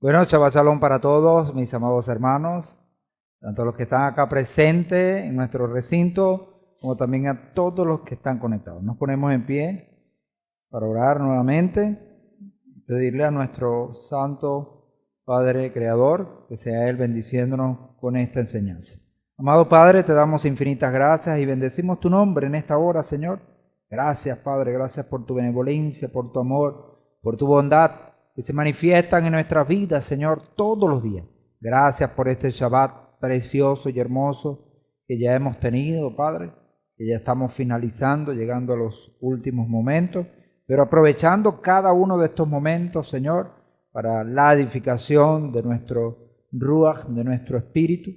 Bueno, Shabbat Shalom para todos, mis amados hermanos, tanto los que están acá presentes en nuestro recinto, como también a todos los que están conectados. Nos ponemos en pie para orar nuevamente, pedirle a nuestro Santo Padre Creador, que sea Él bendiciéndonos con esta enseñanza. Amado Padre, te damos infinitas gracias y bendecimos tu nombre en esta hora, Señor. Gracias, Padre, gracias por tu benevolencia, por tu amor, por tu bondad, que se manifiestan en nuestras vidas, Señor, todos los días. Gracias por este Shabbat precioso y hermoso que ya hemos tenido, Padre, que ya estamos finalizando, llegando a los últimos momentos, pero aprovechando cada uno de estos momentos, Señor, para la edificación de nuestro Ruach, de nuestro espíritu,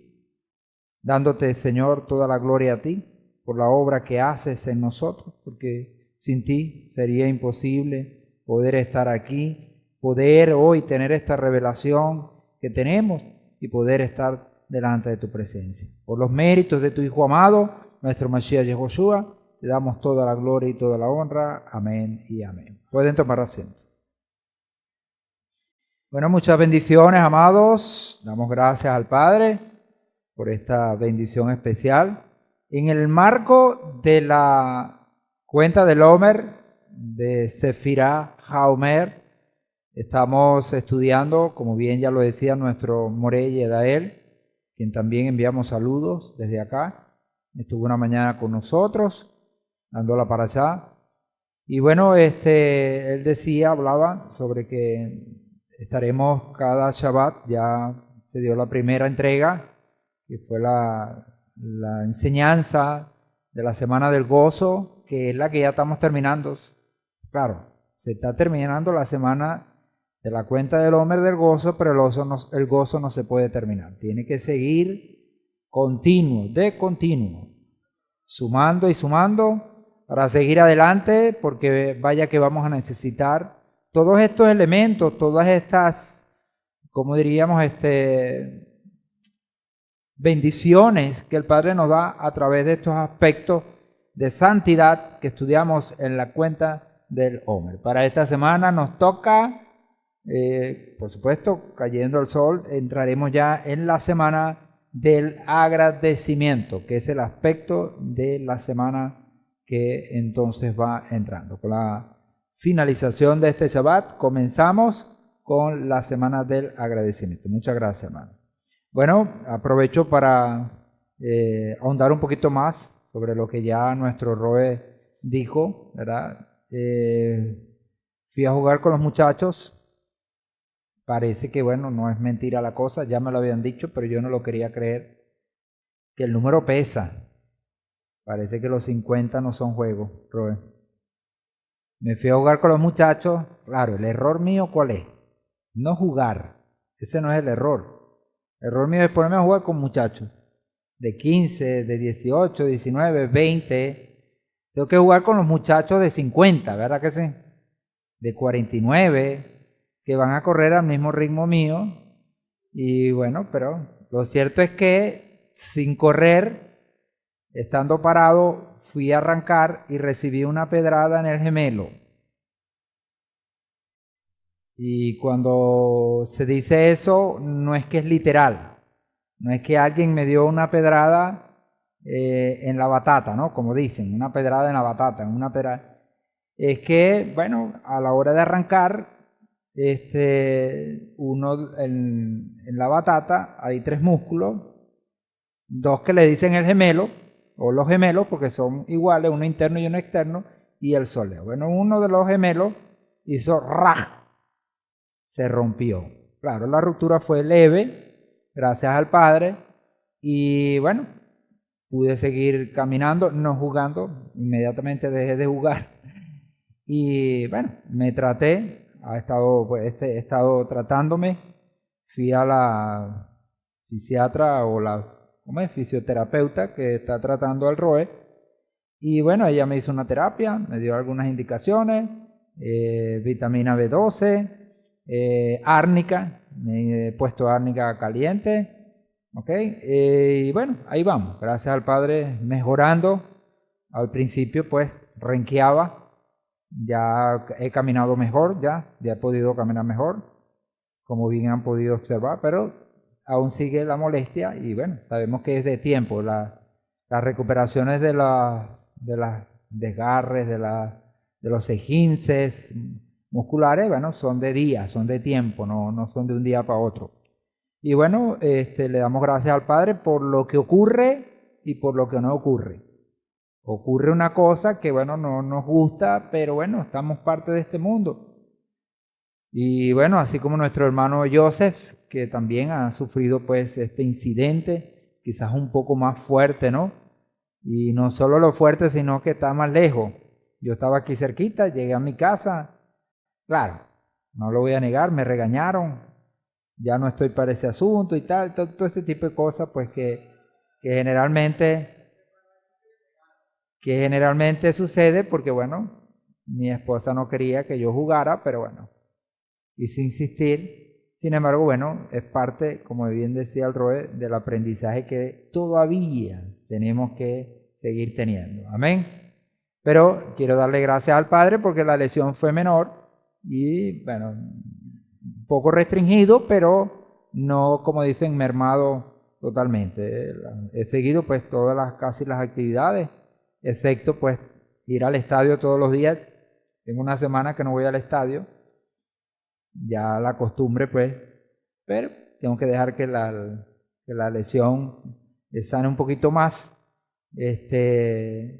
dándote, Señor, toda la gloria a ti por la obra que haces en nosotros, porque sin ti sería imposible poder estar aquí, poder hoy tener esta revelación que tenemos y poder estar delante de tu presencia. Por los méritos de tu Hijo amado, nuestro Mashiach Yehoshua, te damos toda la gloria y toda la honra. Amén y amén. Pueden tomar asiento. Bueno, muchas bendiciones, amados. Damos gracias al Padre por esta bendición especial. En el marco de la cuenta del Omer, de Sefirah HaOmer, estamos estudiando, como bien ya lo decía nuestro Morey Yedael, quien también enviamos saludos desde acá. Estuvo una mañana con nosotros, dándola para allá. Y bueno, él decía, hablaba sobre que estaremos cada Shabbat, ya se dio la primera entrega, que fue la enseñanza de la Semana del Gozo, que es la que ya estamos terminando. Claro, se está terminando la semana de la cuenta del Omer del gozo, pero el gozo no se puede terminar. Tiene que seguir continuo, de continuo, sumando y sumando para seguir adelante, porque vaya que vamos a necesitar todos estos elementos, todas estas, como diríamos, bendiciones que el Padre nos da a través de estos aspectos de santidad que estudiamos en la cuenta del Omer. Para esta semana nos toca, por supuesto, cayendo el sol, entraremos ya en la semana del agradecimiento, que es el aspecto de la semana que entonces va entrando. Con la finalización de este Shabbat comenzamos con la semana del agradecimiento. Muchas gracias, hermano. Bueno, aprovecho para ahondar un poquito más sobre lo que ya nuestro Roe dijo, ¿verdad? Fui a jugar con los muchachos. Parece que, bueno, no es mentira la cosa, ya me lo habían dicho, pero yo no lo quería creer, que el número pesa. Parece que los 50 no son juegos, Roe. Me fui a jugar con los muchachos. Claro, el error mío, ¿cuál es? No jugar. Ese no es el error. El error mío es ponerme a jugar con muchachos de 15, de 18, 19, 20. Tengo que jugar con los muchachos de 50, ¿verdad que sí? De 49, que van a correr al mismo ritmo mío. Y bueno, pero lo cierto es que sin correr, estando parado, fui a arrancar y recibí una pedrada en el gemelo. Y cuando se dice eso, no es que es literal, no es que alguien me dio una pedrada en la batata, ¿no? Como dicen, una pedrada en la batata, una pedrada. Es que, bueno, a la hora de arrancar, uno en la batata hay 3 músculos, 2 que le dicen el gemelo, o los gemelos, porque son iguales, uno interno y uno externo, y el sóleo. Bueno, uno de los gemelos hizo raj, se rompió. Claro, la ruptura fue leve, gracias al Padre, y bueno, pude seguir caminando, no jugando, inmediatamente dejé de jugar. Y bueno, me traté, he estado tratándome, fui a la fisiatra o ¿cómo es? Fisioterapeuta que está tratando al Roe, y bueno, ella me hizo una terapia, me dio algunas indicaciones, vitamina B12, árnica, me he puesto árnica caliente, ¿ok? Y bueno, ahí vamos, gracias al Padre, mejorando. Al principio pues renqueaba, ya he caminado mejor, ya he podido caminar mejor. como bien han podido observar, pero aún sigue la molestia y bueno, sabemos que es de tiempo. Las recuperaciones de las desgarres, de los esguinces musculares, bueno, son de días, son de tiempo, no son de un día para otro. Y bueno, le damos gracias al Padre por lo que ocurre y por lo que no ocurre. Ocurre una cosa que, bueno, no nos gusta, pero bueno, estamos parte de este mundo. Y bueno, así como nuestro hermano Joseph, que también ha sufrido pues este incidente, quizás un poco más fuerte, ¿no? Y no solo lo fuerte, sino que está más lejos. Yo estaba aquí cerquita, llegué a mi casa, claro, no lo voy a negar, me regañaron, ya no estoy para ese asunto y tal, todo este tipo de cosas, pues que generalmente sucede porque, bueno, mi esposa no quería que yo jugara, pero bueno, quise insistir. Sin embargo, bueno, es parte, como bien decía el Roe, del aprendizaje que todavía tenemos que seguir teniendo. Amén. Pero quiero darle gracias al Padre porque la lesión fue menor y, bueno, un poco restringido, pero no, como dicen, mermado totalmente. He seguido pues casi las actividades, excepto pues ir al estadio todos los días. Tengo una semana que no voy al estadio, ya la costumbre pues, pero tengo que dejar que la lesión sane un poquito más,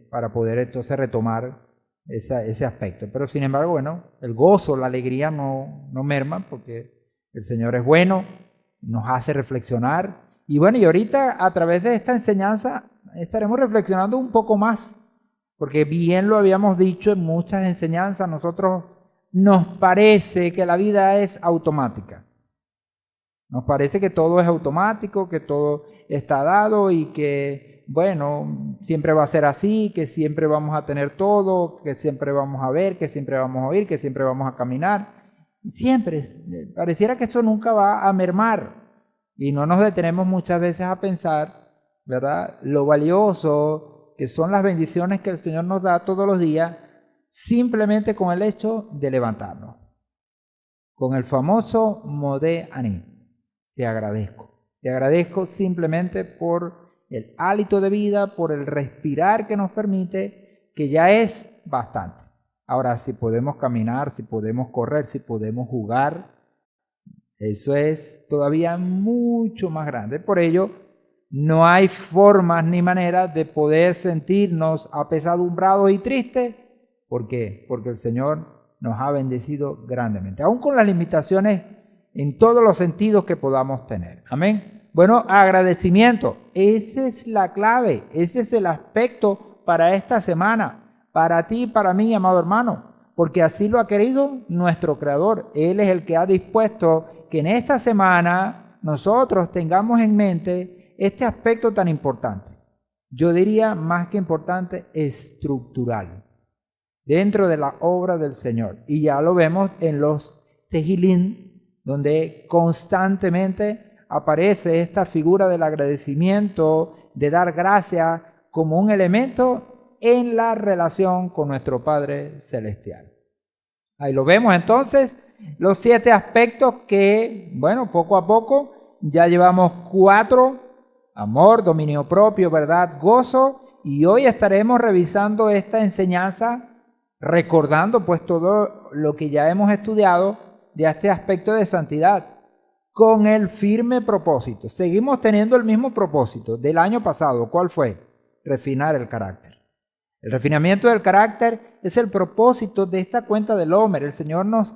para poder entonces retomar ese aspecto. Pero sin embargo, bueno, el gozo, la alegría no merman porque el Señor es bueno, nos hace reflexionar. Y bueno, y ahorita a través de esta enseñanza estaremos reflexionando un poco más, porque bien lo habíamos dicho en muchas enseñanzas, nosotros nos parece que la vida es automática. Nos parece que todo es automático, que todo está dado y que, bueno, siempre va a ser así, que siempre vamos a tener todo, que siempre vamos a ver, que siempre vamos a oír, que siempre vamos a caminar. Siempre, pareciera que eso nunca va a mermar y no nos detenemos muchas veces a pensar, ¿verdad?, lo valioso que son las bendiciones que el Señor nos da todos los días, simplemente con el hecho de levantarnos. Con el famoso Modé Ani. Te agradezco. Te agradezco simplemente por el hálito de vida, por el respirar que nos permite, que ya es bastante. Ahora, si podemos caminar, si podemos correr, si podemos jugar, eso es todavía mucho más grande. Por ello, no hay formas ni maneras de poder sentirnos apesadumbrados y tristes. ¿Por qué? Porque el Señor nos ha bendecido grandemente, aún con las limitaciones en todos los sentidos que podamos tener. Amén. Bueno, agradecimiento. Esa es la clave, ese es el aspecto para esta semana, para ti y para mí, amado hermano, porque así lo ha querido nuestro Creador. Él es el que ha dispuesto que en esta semana nosotros tengamos en mente este aspecto tan importante. Yo diría más que importante, estructural, dentro de la obra del Señor. Y ya lo vemos en los Tejilín, donde constantemente aparece esta figura del agradecimiento, de dar gracias como un elemento en la relación con nuestro Padre Celestial. Ahí lo vemos entonces, los 7 aspectos que, bueno, poco a poco ya llevamos 4, amor, dominio propio, verdad, gozo, y hoy estaremos revisando esta enseñanza, recordando pues todo lo que ya hemos estudiado de este aspecto de santidad, con el firme propósito. Seguimos teniendo el mismo propósito del año pasado. ¿Cuál fue? Refinar el carácter. El refinamiento del carácter es el propósito de esta cuenta del Homer. El Señor nos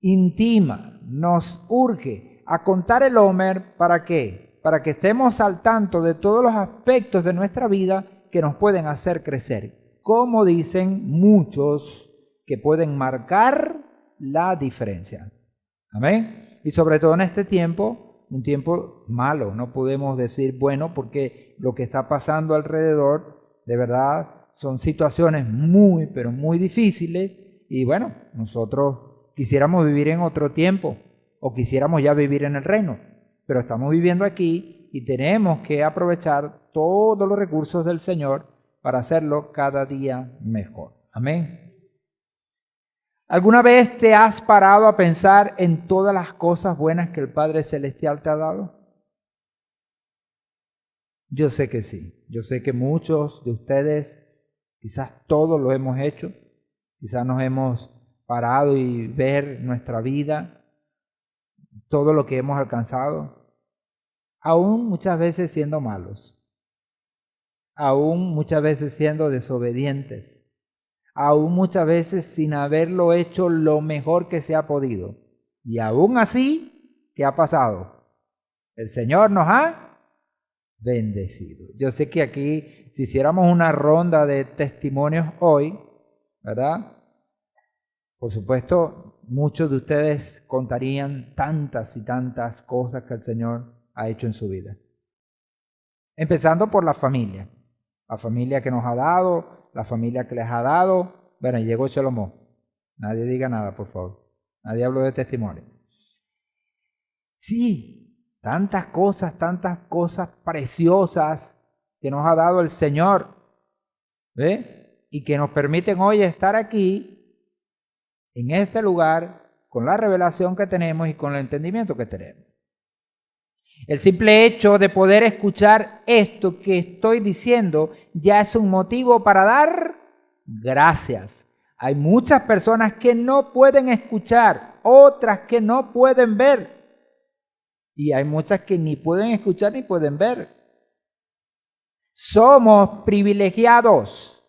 intima, nos urge a contar el Homer. ¿Para qué? Para que estemos al tanto de todos los aspectos de nuestra vida que nos pueden hacer crecer. Como dicen muchos, que pueden marcar la diferencia. Amén. Y sobre todo en este tiempo, un tiempo malo, no podemos decir bueno, porque lo que está pasando alrededor, de verdad, son situaciones muy, pero muy difíciles. Y bueno, nosotros quisiéramos vivir en otro tiempo, o quisiéramos ya vivir en el reino, pero estamos viviendo aquí y tenemos que aprovechar todos los recursos del Señor para hacerlo cada día mejor. Amén. ¿Alguna vez te has parado a pensar en todas las cosas buenas que el Padre Celestial te ha dado? Yo sé que sí. Yo sé que muchos de ustedes, quizás todos lo hemos hecho, quizás nos hemos parado y ver nuestra vida, todo lo que hemos alcanzado, aún muchas veces siendo malos, aún muchas veces siendo desobedientes, aún muchas veces sin haberlo hecho lo mejor que se ha podido. Y aún así, ¿qué ha pasado? El Señor nos ha bendecido. Yo sé que aquí, si hiciéramos una ronda de testimonios hoy, ¿verdad? Por supuesto, muchos de ustedes contarían tantas y tantas cosas que el Señor ha hecho en su vida. Empezando por la familia que nos ha dado, la familia que les ha dado. Bueno, y llegó Shalomó. Nadie diga nada, por favor. Nadie habló de testimonio. Sí, tantas cosas preciosas que nos ha dado el Señor, ¿ve? Y que nos permiten hoy estar aquí, en este lugar, con la revelación que tenemos y con el entendimiento que tenemos. El simple hecho de poder escuchar esto que estoy diciendo ya es un motivo para dar gracias. Hay muchas personas que no pueden escuchar, otras que no pueden ver. Y hay muchas que ni pueden escuchar ni pueden ver. Somos privilegiados.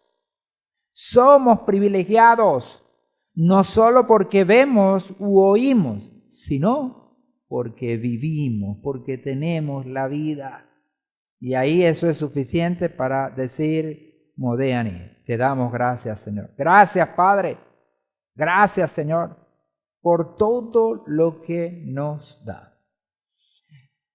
Somos privilegiados. No solo porque vemos u oímos, sino porque vivimos, porque tenemos la vida. Y ahí eso es suficiente para decir, Modeani, te damos gracias, Señor. Gracias, Padre. Gracias, Señor, por todo lo que nos da.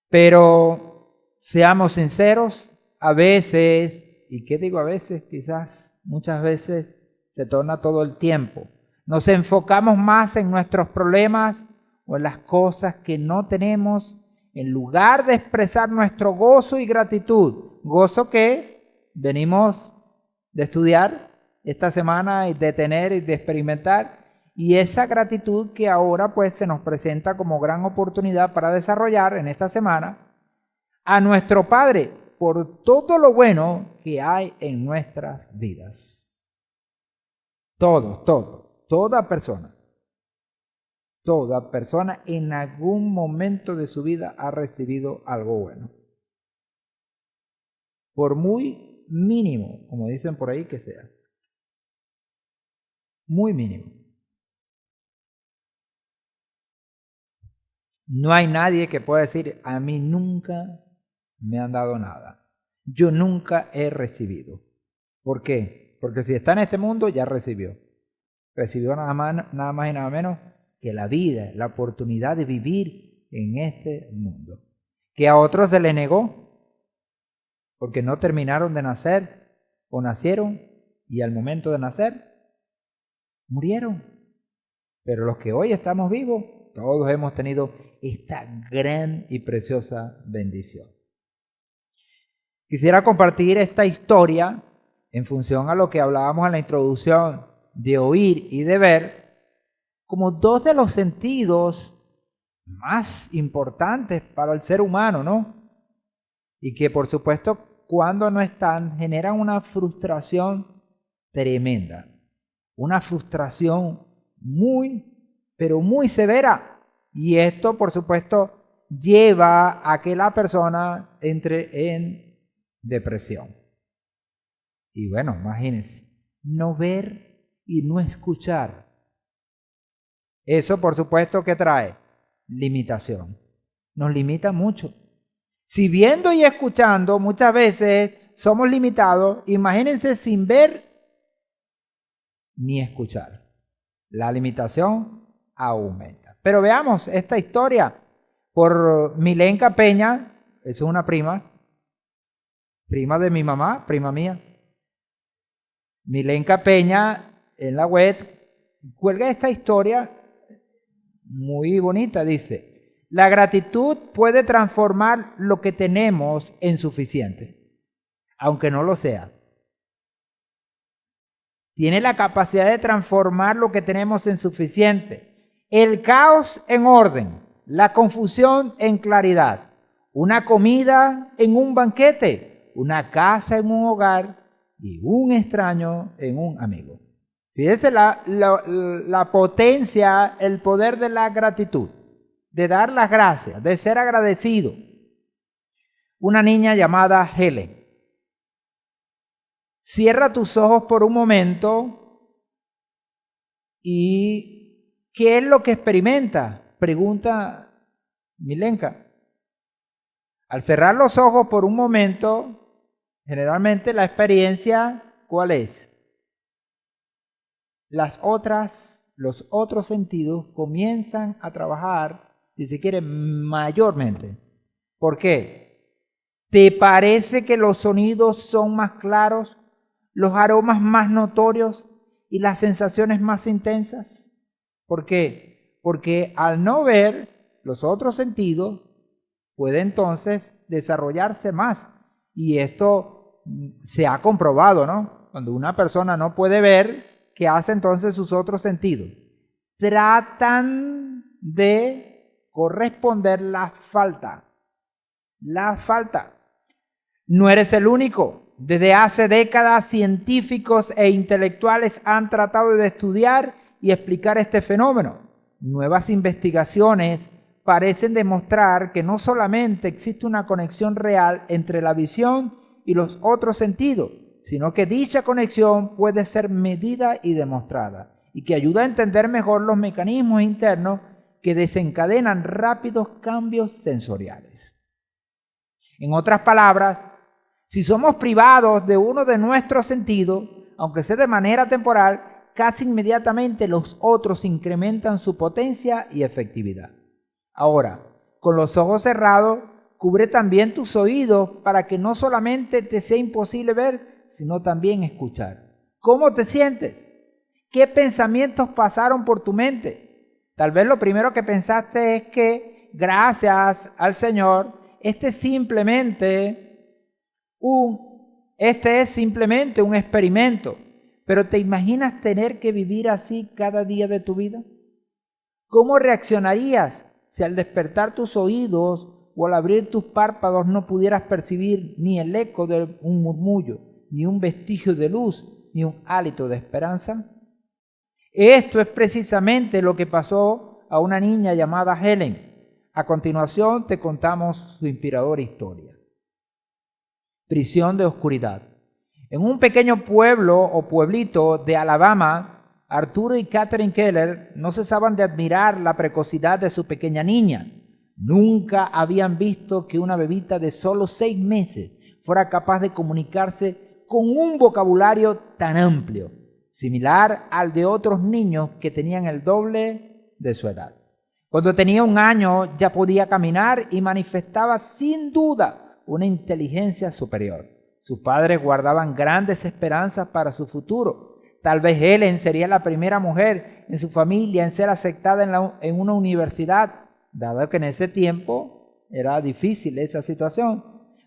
Pero seamos sinceros, a veces, ¿y qué digo a veces? Quizás muchas veces se torna todo el tiempo. Nos enfocamos más en nuestros problemas o en las cosas que no tenemos, en lugar de expresar nuestro gozo y gratitud. Gozo que venimos de estudiar esta semana y de tener y de experimentar. Y esa gratitud que ahora pues se nos presenta como gran oportunidad para desarrollar en esta semana a nuestro Padre por todo lo bueno que hay en nuestras vidas. Toda persona en algún momento de su vida ha recibido algo bueno. Por muy mínimo, como dicen por ahí que sea. Muy mínimo. No hay nadie que pueda decir, a mí nunca me han dado nada. Yo nunca he recibido. ¿Por qué? Porque si está en este mundo, ya recibió. Recibió nada más y nada menos que la vida, la oportunidad de vivir en este mundo. Que a otros se le negó, porque no terminaron de nacer o nacieron y al momento de nacer murieron. Pero los que hoy estamos vivos, todos hemos tenido esta gran y preciosa bendición. Quisiera compartir esta historia en función a lo que hablábamos en la introducción de oír y de ver, como dos de los sentidos más importantes para el ser humano, ¿no? Y que por supuesto cuando no están generan una frustración tremenda, una frustración pero muy severa. Y esto, por supuesto, lleva a que la persona entre en depresión. Y bueno, imagínense, no ver y no escuchar. Eso, por supuesto, ¿qué trae? Limitación. Nos limita mucho. Si viendo y escuchando muchas veces somos limitados, imagínense sin ver ni escuchar. La limitación aumenta. Pero veamos esta historia por Milenka Peña, es una prima de mi mamá, prima mía. Milenka Peña en la web cuelga esta historia muy bonita, dice: la gratitud puede transformar lo que tenemos en suficiente, aunque no lo sea. Tiene la capacidad de transformar lo que tenemos en suficiente. El caos en orden, la confusión en claridad, una comida en un banquete, una casa en un hogar y un extraño en un amigo. Fíjense la potencia, el poder de la gratitud, de dar las gracias, de ser agradecido. Una niña llamada Helen. Cierra tus ojos por un momento y ¿qué es lo que experimenta? Pregunta Milenka. Al cerrar los ojos por un momento, generalmente la experiencia, ¿cuál es? Los otros sentidos comienzan a trabajar, si se quiere, mayormente. ¿Por qué? ¿Te parece que los sonidos son más claros, los aromas más notorios y las sensaciones más intensas? ¿Por qué? Porque al no ver los otros sentidos, puede entonces desarrollarse más. Y esto se ha comprobado, ¿no? Cuando una persona no puede ver, ¿qué hace entonces sus otros sentidos? Tratan de corresponder la falta. La falta. No eres el único. Desde hace décadas, científicos e intelectuales han tratado de estudiar y explicar este fenómeno. Nuevas investigaciones parecen demostrar que no solamente existe una conexión real entre la visión y los otros sentidos, sino que dicha conexión puede ser medida y demostrada, y que ayuda a entender mejor los mecanismos internos que desencadenan rápidos cambios sensoriales. En otras palabras, si somos privados de uno de nuestros sentidos, aunque sea de manera temporal, casi inmediatamente los otros incrementan su potencia y efectividad. Ahora, con los ojos cerrados, cubre también tus oídos para que no solamente te sea imposible ver, sino también escuchar. ¿Cómo te sientes? ¿Qué pensamientos pasaron por tu mente? Tal vez lo primero que pensaste es que, gracias al Señor, este es simplemente un experimento. Pero ¿te imaginas tener que vivir así cada día de tu vida? ¿Cómo reaccionarías si al despertar tus oídos o al abrir tus párpados no pudieras percibir ni el eco de un murmullo, ni un vestigio de luz, ni un hálito de esperanza? Esto es precisamente lo que pasó a una niña llamada Helen. A continuación te contamos su inspiradora historia. Prisión de oscuridad. En un pequeño pueblo o pueblito de Alabama, Arturo y Catherine Keller no cesaban de admirar la precocidad de su pequeña niña. Nunca habían visto que una bebita de solo 6 meses fuera capaz de comunicarse con un vocabulario tan amplio, similar al de otros niños que tenían el doble de su edad. Cuando tenía 1 año ya podía caminar y manifestaba sin duda una inteligencia superior. Sus padres guardaban grandes esperanzas para su futuro. Tal vez Helen sería la primera mujer en su familia en ser aceptada en una universidad, dado que en ese tiempo era difícil esa situación,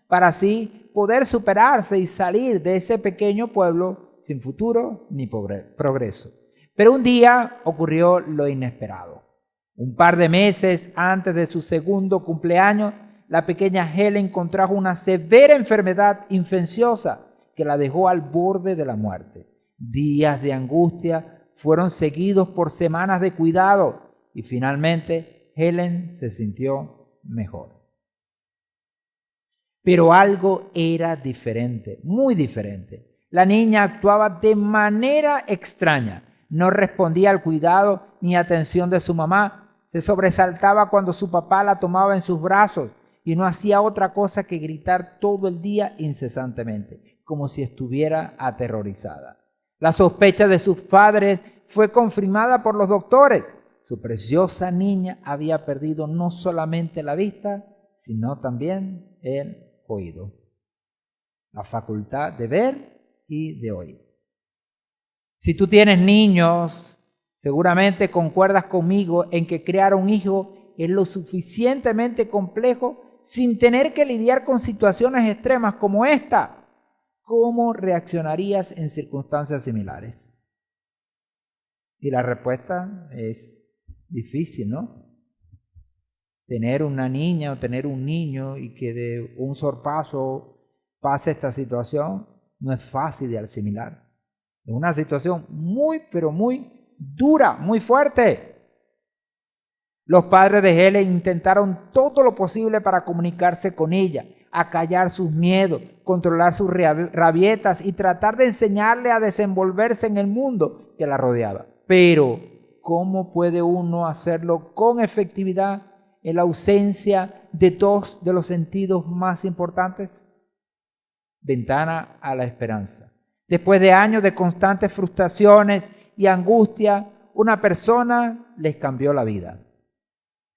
para así poder superarse y salir de ese pequeño pueblo sin futuro ni progreso. Pero un día ocurrió lo inesperado. Un par de meses antes de su segundo cumpleaños, la pequeña Helen contrajo una severa enfermedad infecciosa que la dejó al borde de la muerte. Días de angustia fueron seguidos por semanas de cuidado y finalmente Helen se sintió mejor. Pero algo era diferente, muy diferente. La niña actuaba de manera extraña. No respondía al cuidado ni atención de su mamá. Se sobresaltaba cuando su papá la tomaba en sus brazos y no hacía otra cosa que gritar todo el día incesantemente, como si estuviera aterrorizada. La sospecha de sus padres fue confirmada por los doctores. Su preciosa niña había perdido no solamente la vista, sino también el oído, la facultad de ver y de oír. Si tú tienes niños, seguramente concuerdas conmigo en que criar un hijo es lo suficientemente complejo sin tener que lidiar con situaciones extremas como esta. ¿Cómo reaccionarías en circunstancias similares? Y la respuesta es difícil, ¿no? Tener una niña o tener un niño y que de un sorpaso pase esta situación no es fácil de asimilar. Es una situación muy, pero muy dura, muy fuerte. Los padres de Helen intentaron todo lo posible para comunicarse con ella, acallar sus miedos, controlar sus rabietas y tratar de enseñarle a desenvolverse en el mundo que la rodeaba. Pero, ¿cómo puede uno hacerlo con efectividad en la ausencia de dos de los sentidos más importantes? Ventana a la esperanza. Después de años de constantes frustraciones y angustia, una persona les cambió la vida.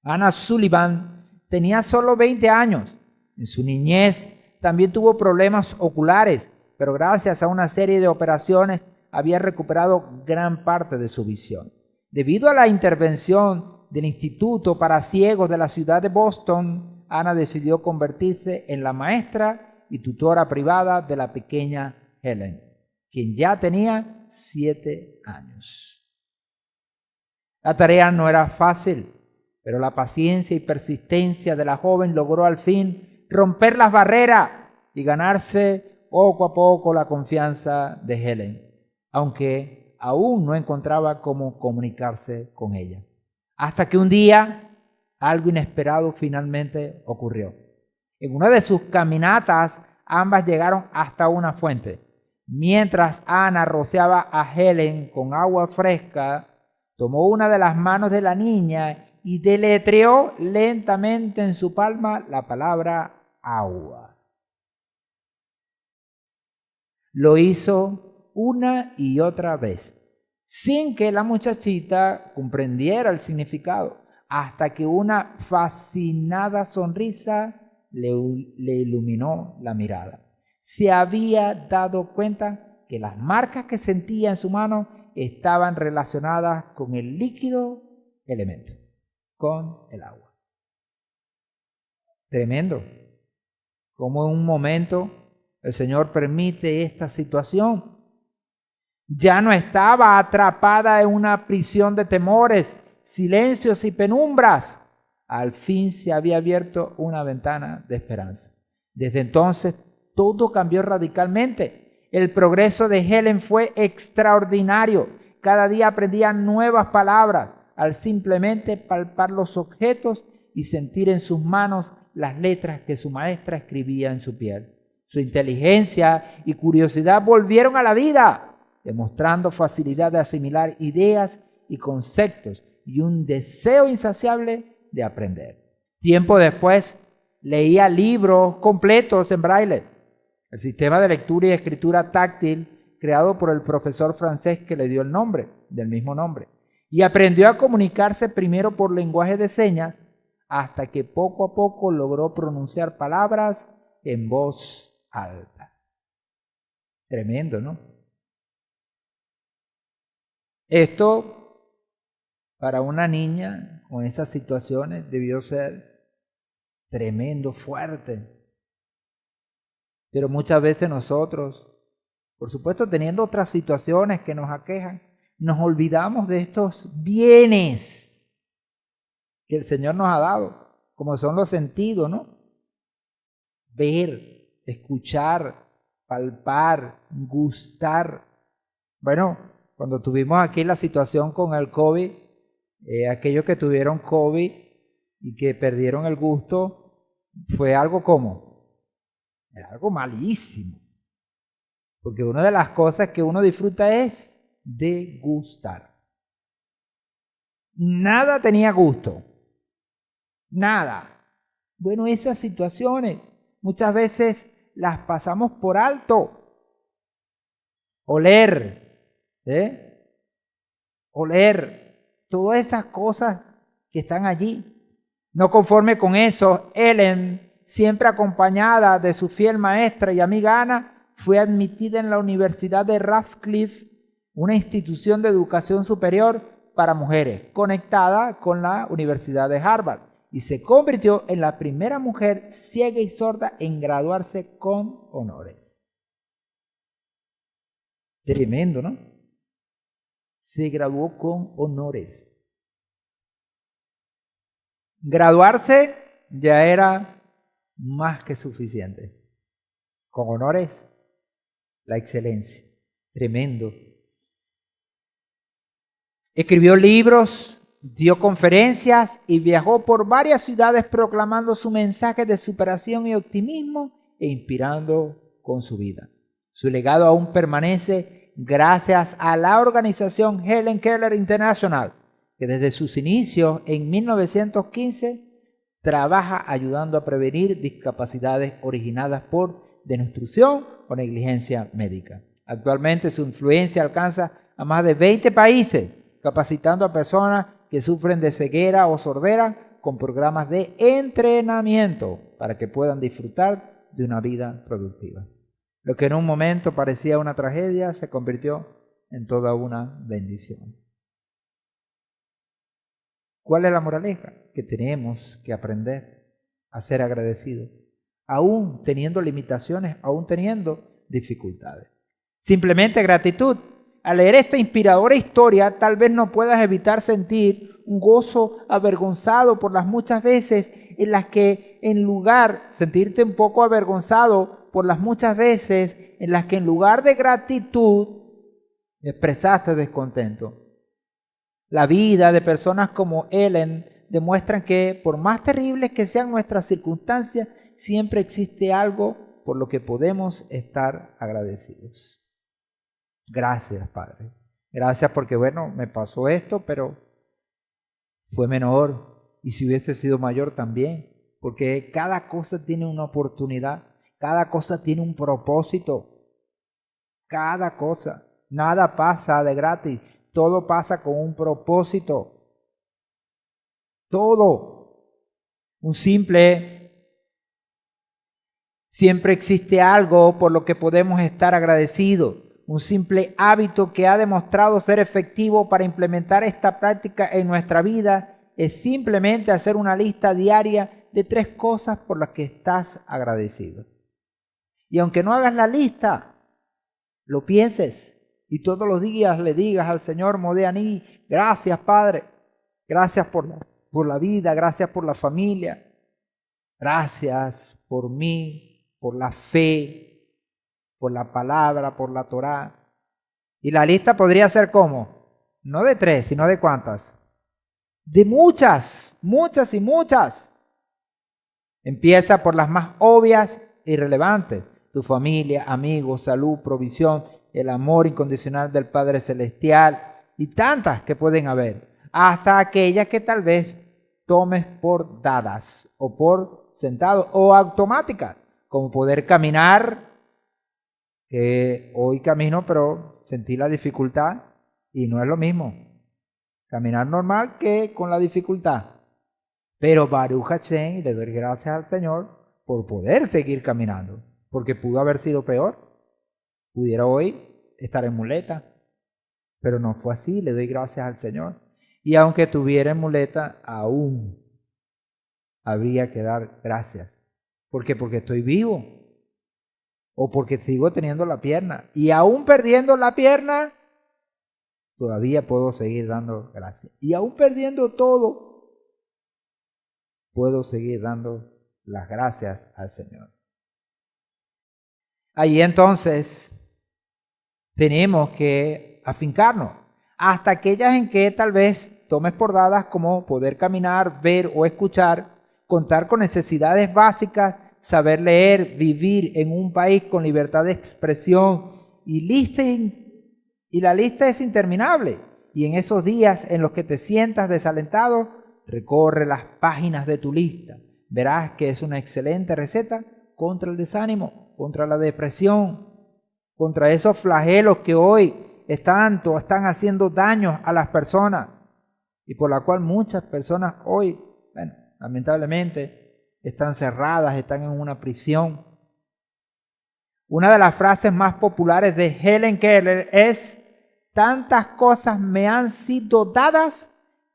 Anna Sullivan tenía solo 20 años. En su niñez también tuvo problemas oculares, pero gracias a una serie de operaciones había recuperado gran parte de su visión. Debido a la intervención del Instituto para Ciegos de la ciudad de Boston, Anna decidió convertirse en la maestra y tutora privada de la pequeña Helen, quien ya tenía 7 años. La tarea no era fácil, pero la paciencia y persistencia de la joven logró al fin romper las barreras y ganarse poco a poco la confianza de Helen, aunque aún no encontraba cómo comunicarse con ella. Hasta que un día algo inesperado finalmente ocurrió. En una de sus caminatas, ambas llegaron hasta una fuente. Mientras Anna rociaba a Helen con agua fresca, tomó una de las manos de la niña y deletreó lentamente en su palma la palabra agua. Lo hizo una y otra vez, sin que la muchachita comprendiera el significado, hasta que una fascinada sonrisa le iluminó la mirada. Se había dado cuenta que las marcas que sentía en su mano estaban relacionadas con el líquido elemento, con el agua. Tremendo. Como en un momento el Señor permite esta situación. Ya no estaba atrapada en una prisión de temores, silencios y penumbras. Al fin se había abierto una ventana de esperanza. Desde entonces todo cambió radicalmente. El progreso de Helen fue extraordinario. Cada día aprendía nuevas palabras al simplemente palpar los objetos y sentir en sus manos las letras que su maestra escribía en su piel. Su inteligencia y curiosidad volvieron a la vida, demostrando facilidad de asimilar ideas y conceptos y un deseo insaciable de aprender. Tiempo después, leía libros completos en braille, el sistema de lectura y escritura táctil creado por el profesor francés que le dio el nombre, del mismo nombre, y aprendió a comunicarse primero por lenguaje de señas hasta que poco a poco logró pronunciar palabras en voz alta. Tremendo, ¿no? Esto, para una niña con esas situaciones, debió ser tremendo, fuerte. Pero muchas veces nosotros, por supuesto teniendo otras situaciones que nos aquejan, nos olvidamos de estos bienes que el Señor nos ha dado, como son los sentidos, ¿no? Ver, escuchar, palpar, gustar. Bueno, cuando tuvimos aquí la situación con el COVID, aquellos que tuvieron COVID y que perdieron el gusto, fue algo como, era algo malísimo. Porque una de las cosas que uno disfruta es degustar. Nada tenía gusto. Nada. Bueno, esas situaciones muchas veces las pasamos por alto. Oler, oler, todas esas cosas que están allí. No conforme con eso, Helen, siempre acompañada de su fiel maestra y amiga Anna, fue admitida en la Universidad de Radcliffe, una institución de educación superior para mujeres, conectada con la Universidad de Harvard, y se convirtió en la primera mujer ciega y sorda en graduarse con honores. Tremendo, ¿no? se graduó con honores. Graduarse ya era más que suficiente. Con honores, la excelencia. Tremendo. Escribió libros, dio conferencias y viajó por varias ciudades proclamando su mensaje de superación y optimismo e inspirando con su vida. Su legado aún permanece gracias a la organización Helen Keller International, que desde sus inicios en 1915 trabaja ayudando a prevenir discapacidades originadas por desnutrición o negligencia médica. Actualmente su influencia alcanza a más de 20 países, capacitando a personas que sufren de ceguera o sordera con programas de entrenamiento para que puedan disfrutar de una vida productiva. Lo que en un momento parecía una tragedia se convirtió en toda una bendición. ¿Cuál es la moraleja? Que tenemos que aprender a ser agradecidos, aún teniendo limitaciones, aún teniendo dificultades. Simplemente gratitud. Al leer esta inspiradora historia, tal vez no puedas evitar sentir un gozo avergonzado por las muchas veces en las que sentirte un poco avergonzado por las muchas veces en las que en lugar de gratitud expresaste descontento. La vida de personas como Ellen demuestran que por más terribles que sean nuestras circunstancias, siempre existe algo por lo que podemos estar agradecidos. Gracias, Padre. Gracias porque, me pasó esto, pero fue menor. Y si hubiese sido mayor también. Porque cada cosa tiene una oportunidad. Cada cosa tiene un propósito. Cada cosa. Nada pasa de gratis. Todo pasa con un propósito. Todo. Siempre existe algo por lo que podemos estar agradecidos. Un simple hábito que ha demostrado ser efectivo para implementar esta práctica en nuestra vida es simplemente hacer una lista diaria de 3 cosas por las que estás agradecido. Y aunque no hagas la lista, lo pienses y todos los días le digas al Señor Modéaní, gracias Padre, gracias por la vida, gracias por la familia, gracias por mí, por la fe, por la palabra, por la Torá. Y la lista podría ser ¿cómo? No de 3, sino de ¿cuántas? De muchas, muchas y muchas. Empieza por las más obvias e irrelevantes. Tu familia, amigos, salud, provisión, el amor incondicional del Padre Celestial y tantas que pueden haber. Hasta aquellas que tal vez tomes por dadas o por sentado o automáticas, como poder caminar, que hoy camino pero sentí la dificultad y no es lo mismo caminar normal que con la dificultad. Pero Baruch Hashem, le doy gracias al Señor por poder seguir caminando, porque pudo haber sido peor. Pudiera hoy estar en muleta, pero no fue así, le doy gracias al Señor. Y aunque tuviera en muleta, aún habría que dar gracias. ¿Por qué? Porque estoy vivo. O porque sigo teniendo la pierna. Y aún perdiendo la pierna, todavía puedo seguir dando gracias. Y aún perdiendo todo, puedo seguir dando las gracias al Señor. Ahí entonces tenemos que afincarnos hasta aquellas en que tal vez tomes por dadas como poder caminar, ver o escuchar, contar con necesidades básicas, saber leer, vivir en un país con libertad de expresión y la lista es interminable. Y en esos días en los que te sientas desalentado, recorre las páginas de tu lista. Verás que es una excelente receta contra el desánimo, contra la depresión, contra esos flagelos que hoy están haciendo daño a las personas y por la cual muchas personas hoy, lamentablemente, están cerradas, están en una prisión. Una de las frases más populares de Helen Keller es: tantas cosas me han sido dadas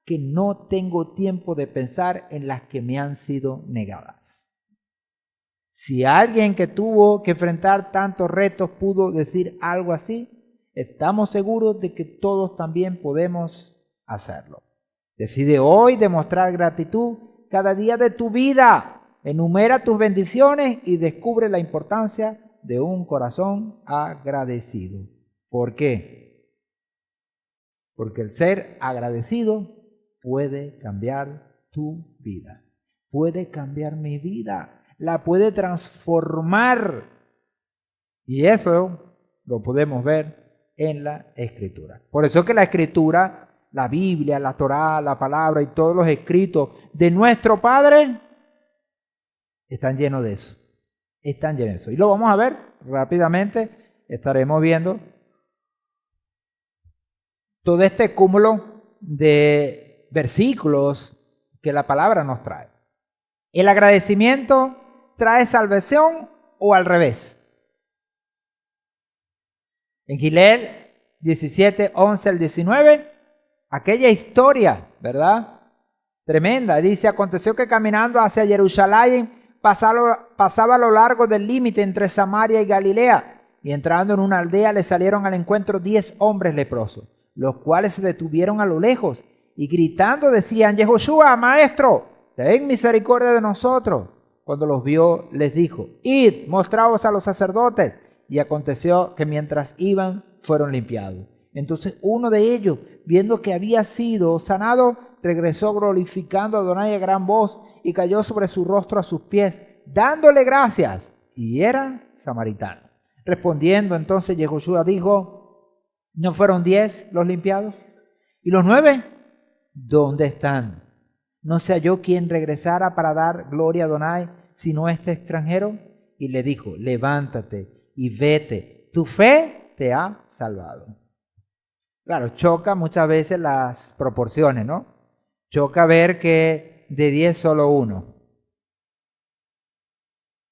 que no tengo tiempo de pensar en las que me han sido negadas. Si alguien que tuvo que enfrentar tantos retos pudo decir algo así, estamos seguros de que todos también podemos hacerlo. Decide hoy demostrar gratitud cada día de tu vida. Enumera tus bendiciones y descubre la importancia de un corazón agradecido. ¿Por qué? Porque el ser agradecido puede cambiar tu vida. Puede cambiar mi vida. La puede transformar. Y eso lo podemos ver en la Escritura. Por eso que la Escritura, la Biblia, la Torá, la palabra y todos los escritos de nuestro Padre están llenos de eso. Están llenos de eso. Y lo vamos a ver rápidamente. Estaremos viendo todo este cúmulo de versículos que la palabra nos trae. ¿El agradecimiento trae salvación o al revés? En Gilel 17, 11 al 19, aquella historia, ¿verdad? Tremenda. Dice, aconteció que caminando hacia Jerusalén pasaba a lo largo del límite entre Samaria y Galilea, y entrando en una aldea le salieron al encuentro 10 hombres leprosos, los cuales se detuvieron a lo lejos y gritando decían, Yehoshua, maestro, ten misericordia de nosotros. Cuando los vio, les dijo, id, mostraos a los sacerdotes. Y aconteció que mientras iban, fueron limpiados. Entonces uno de ellos, viendo que había sido sanado, regresó glorificando a Adonai a gran voz y cayó sobre su rostro a sus pies, dándole gracias. Y era samaritano. Respondiendo entonces Yehoshua dijo, ¿no fueron 10 los limpiados? ¿Y los 9? ¿Dónde están? ¿No se halló quien regresara para dar gloria a Adonai, sino este extranjero? Y le dijo, levántate y vete, tu fe te ha salvado. Claro, choca muchas veces las proporciones, ¿no? Choca ver que de 10 solo uno.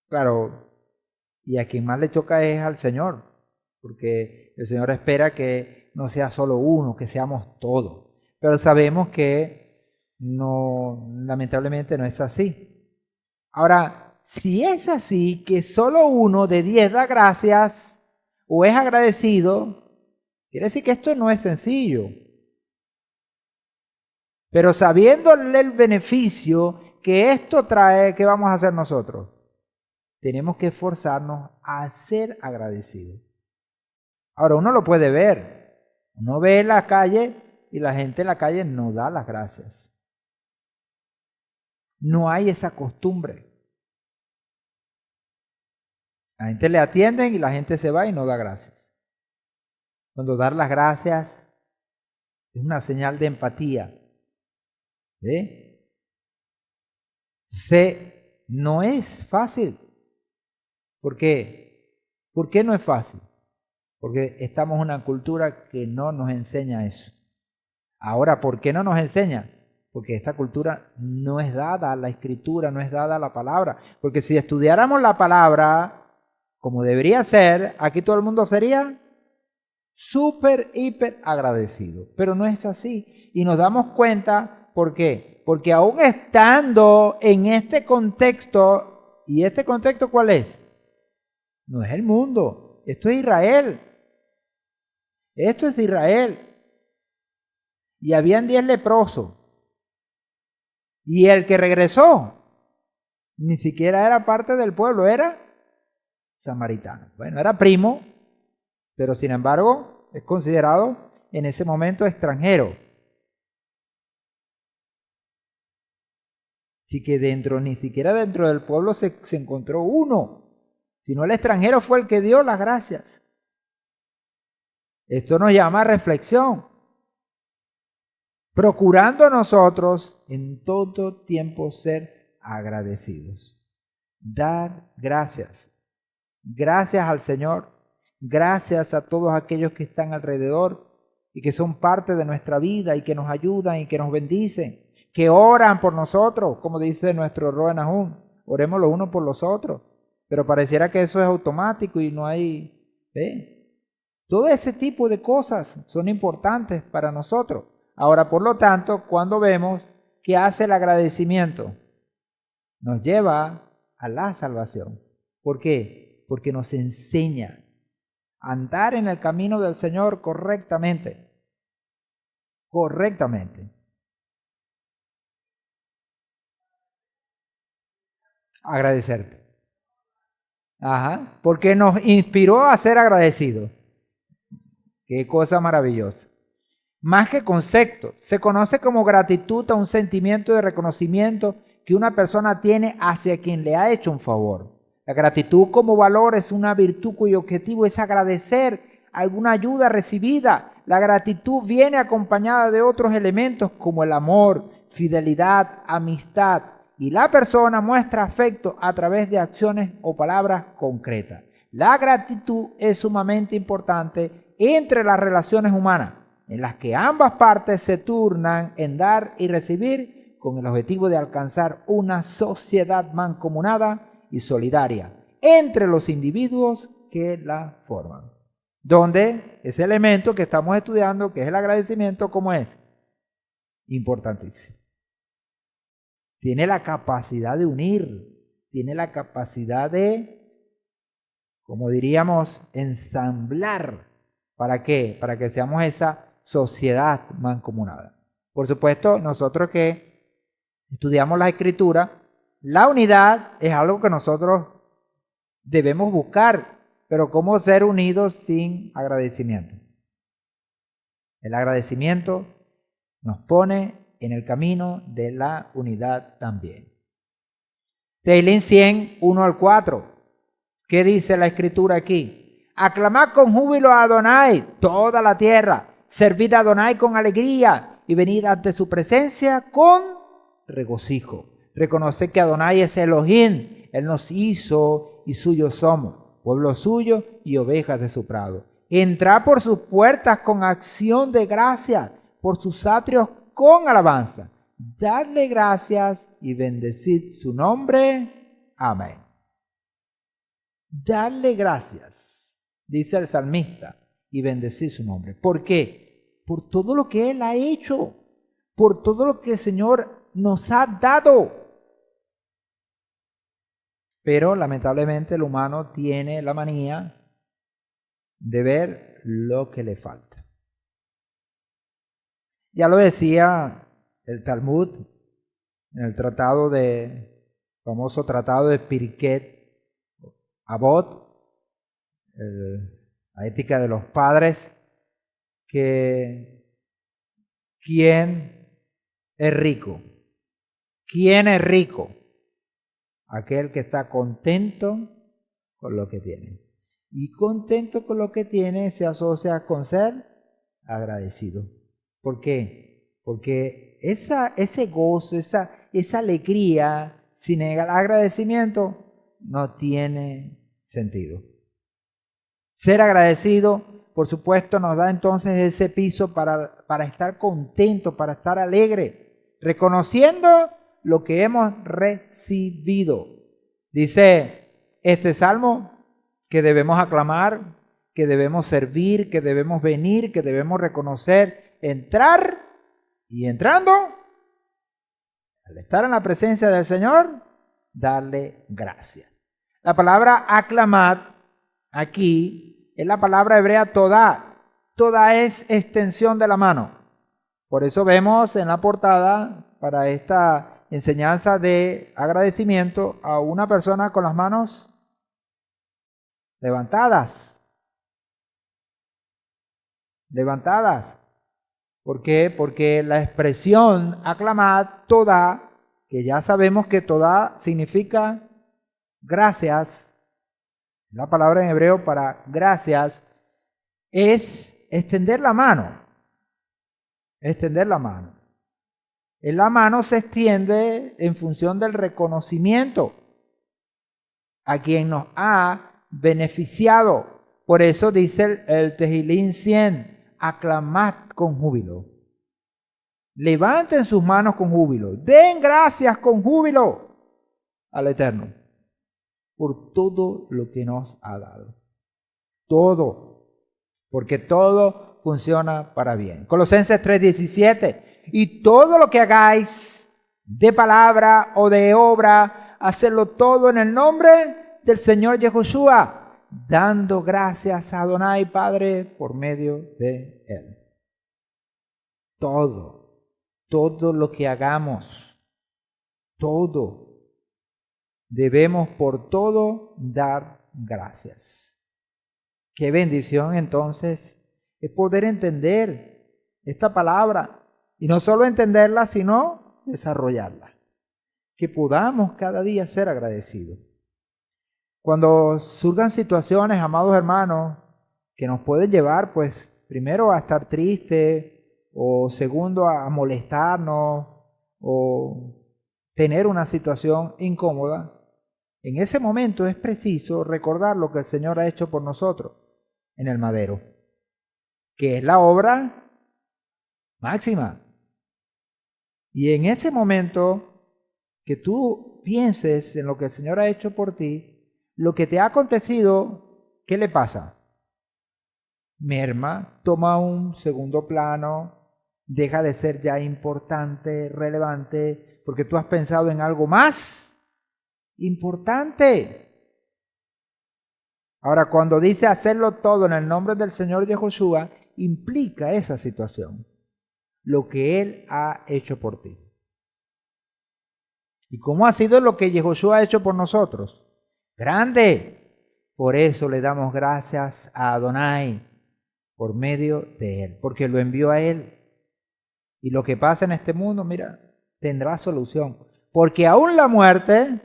Claro, y a quien más le choca es al Señor, porque el Señor espera que no sea solo uno, que seamos todos. Pero sabemos que no, lamentablemente no es así. Ahora, si es así, que solo uno de 10 da gracias o es agradecido, quiere decir que esto no es sencillo. Pero sabiéndole el beneficio que esto trae, ¿qué vamos a hacer nosotros? Tenemos que esforzarnos a ser agradecidos. Ahora, uno lo puede ver. Uno ve en la calle y la gente en la calle no da las gracias. No hay esa costumbre. La gente le atienden y la gente se va y no da gracias. Cuando dar las gracias es una señal de empatía. No es fácil. ¿Por qué? ¿Por qué no es fácil? Porque estamos en una cultura que no nos enseña eso. Ahora, ¿por qué no nos enseña? Porque esta cultura no es dada a la escritura, no es dada a la palabra. Porque si estudiáramos la palabra como debería ser, aquí todo el mundo sería súper, hiper agradecido. Pero no es así. Y nos damos cuenta, ¿por qué? Porque aún estando en este contexto, ¿y este contexto cuál es? No es el mundo, esto es Israel. Esto es Israel. Y habían 10 leprosos. Y el que regresó ni siquiera era parte del pueblo, era samaritano. Bueno, era primo, pero sin embargo es considerado en ese momento extranjero. Así que ni siquiera dentro del pueblo se encontró uno, sino el extranjero fue el que dio las gracias. Esto nos llama a reflexión. Procurando nosotros en todo tiempo ser agradecidos. Dar gracias. Gracias al Señor. Gracias a todos aquellos que están alrededor y que son parte de nuestra vida y que nos ayudan y que nos bendicen. Que oran por nosotros, como dice nuestro Roe Nahum. Oremos los unos por los otros. Pero pareciera que eso es automático y no hay... Todo ese tipo de cosas son importantes para nosotros. Ahora, por lo tanto, cuando vemos que hace el agradecimiento, nos lleva a la salvación. ¿Por qué? Porque nos enseña andar en el camino del Señor correctamente. Correctamente. Agradecerte. Ajá, porque nos inspiró a ser agradecidos. Qué cosa maravillosa. Más que concepto, se conoce como gratitud a un sentimiento de reconocimiento que una persona tiene hacia quien le ha hecho un favor. La gratitud como valor es una virtud cuyo objetivo es agradecer alguna ayuda recibida. La gratitud viene acompañada de otros elementos como el amor, fidelidad, amistad, y la persona muestra afecto a través de acciones o palabras concretas. La gratitud es sumamente importante entre las relaciones humanas, en las que ambas partes se turnan en dar y recibir con el objetivo de alcanzar una sociedad mancomunada y solidaria entre los individuos que la forman. Donde ese elemento que estamos estudiando, que es el agradecimiento, ¿cómo es? Importantísimo. Tiene la capacidad de unir, tiene la capacidad de, como diríamos, ensamblar. ¿Para qué? Para que seamos esa sociedad mancomunada. Por supuesto, nosotros que estudiamos la Escritura, la unidad es algo que nosotros debemos buscar, pero ¿cómo ser unidos sin agradecimiento? El agradecimiento nos pone en el camino de la unidad también. Tehillim 100, 1 al 4. ¿Qué dice la Escritura aquí? Aclamad con júbilo a Adonai, toda la tierra. Servid a Adonai con alegría y venid ante su presencia con regocijo. Reconoce que Adonai es Elohim. Él nos hizo y suyos somos, pueblo suyo y ovejas de su prado. Entrad por sus puertas con acción de gracia, por sus atrios con alabanza. Dadle gracias y bendecid su nombre. Amén. Dadle gracias, dice el salmista, y bendecid su nombre. ¿Por qué? Por todo lo que Él ha hecho, por todo lo que el Señor nos ha dado. Pero lamentablemente el humano tiene la manía de ver lo que le falta. Ya lo decía el Talmud en el famoso tratado de Pirkei Avot, la ética de los padres, que ¿quién es rico? ¿Quién es rico? Aquel que está contento con lo que tiene. Y contento con lo que tiene se asocia con ser agradecido. ¿Por qué? Porque ese gozo, esa alegría sin el agradecimiento no tiene sentido. Ser agradecido, por supuesto, nos da entonces ese piso para estar contento, para estar alegre, reconociendo lo que hemos recibido. Dice este salmo que debemos aclamar, que debemos servir, que debemos venir, que debemos reconocer, entrar y entrando, al estar en la presencia del Señor, darle gracias. La palabra aclamar aquí es la palabra hebrea todá. Todá es extensión de la mano. Por eso vemos en la portada para esta enseñanza de agradecimiento a una persona con las manos levantadas. Levantadas. ¿Por qué? Porque la expresión aclamad, todá, que ya sabemos que todá significa gracias, la palabra en hebreo para gracias es extender la mano. Extender la mano. La mano se extiende en función del reconocimiento a quien nos ha beneficiado. Por eso dice el Tehillim 100, aclamad con júbilo. Levanten sus manos con júbilo. Den gracias con júbilo al Eterno por todo lo que nos ha dado. Todo. Porque todo funciona para bien. Colosenses 3:17. Y todo lo que hagáis de palabra o de obra, hacedlo todo en el nombre del Señor Yahushua, dando gracias a Adonai Padre por medio de Él. Todo lo que hagamos, todo, debemos por todo dar gracias. Qué bendición entonces es poder entender esta palabra y no solo entenderla, sino desarrollarla. Que podamos cada día ser agradecidos. Cuando surjan situaciones, amados hermanos, que nos pueden llevar, pues, primero a estar tristes, o segundo a molestarnos, o tener una situación incómoda, en ese momento es preciso recordar lo que el Señor ha hecho por nosotros en el madero, que es la obra máxima. Y en ese momento que tú pienses en lo que el Señor ha hecho por ti, lo que te ha acontecido, ¿qué le pasa? Merma, toma un segundo plano, deja de ser ya importante, relevante, porque tú has pensado en algo más importante. Ahora, cuando dice hacerlo todo en el nombre del Señor Yahushua, implica esa situación, lo que Él ha hecho por ti. ¿Y cómo ha sido lo que Yahushua ha hecho por nosotros? Grande. Por eso le damos gracias a Adonai por medio de Él, porque lo envió a Él. Y lo que pasa en este mundo, mira, tendrá solución. Porque aún la muerte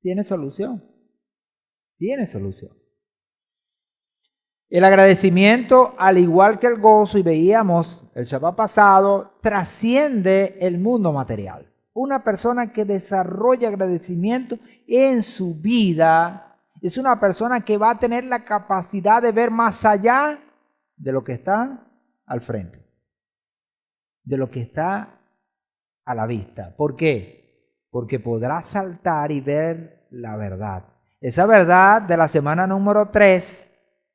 tiene solución. Tiene solución. El agradecimiento, al igual que el gozo, y veíamos el Shabbat pasado, trasciende el mundo material. Una persona que desarrolla agradecimiento en su vida es una persona que va a tener la capacidad de ver más allá de lo que está al frente, de lo que está a la vista. ¿Por qué? Porque podrá saltar y ver la verdad. Esa verdad de la semana número 3,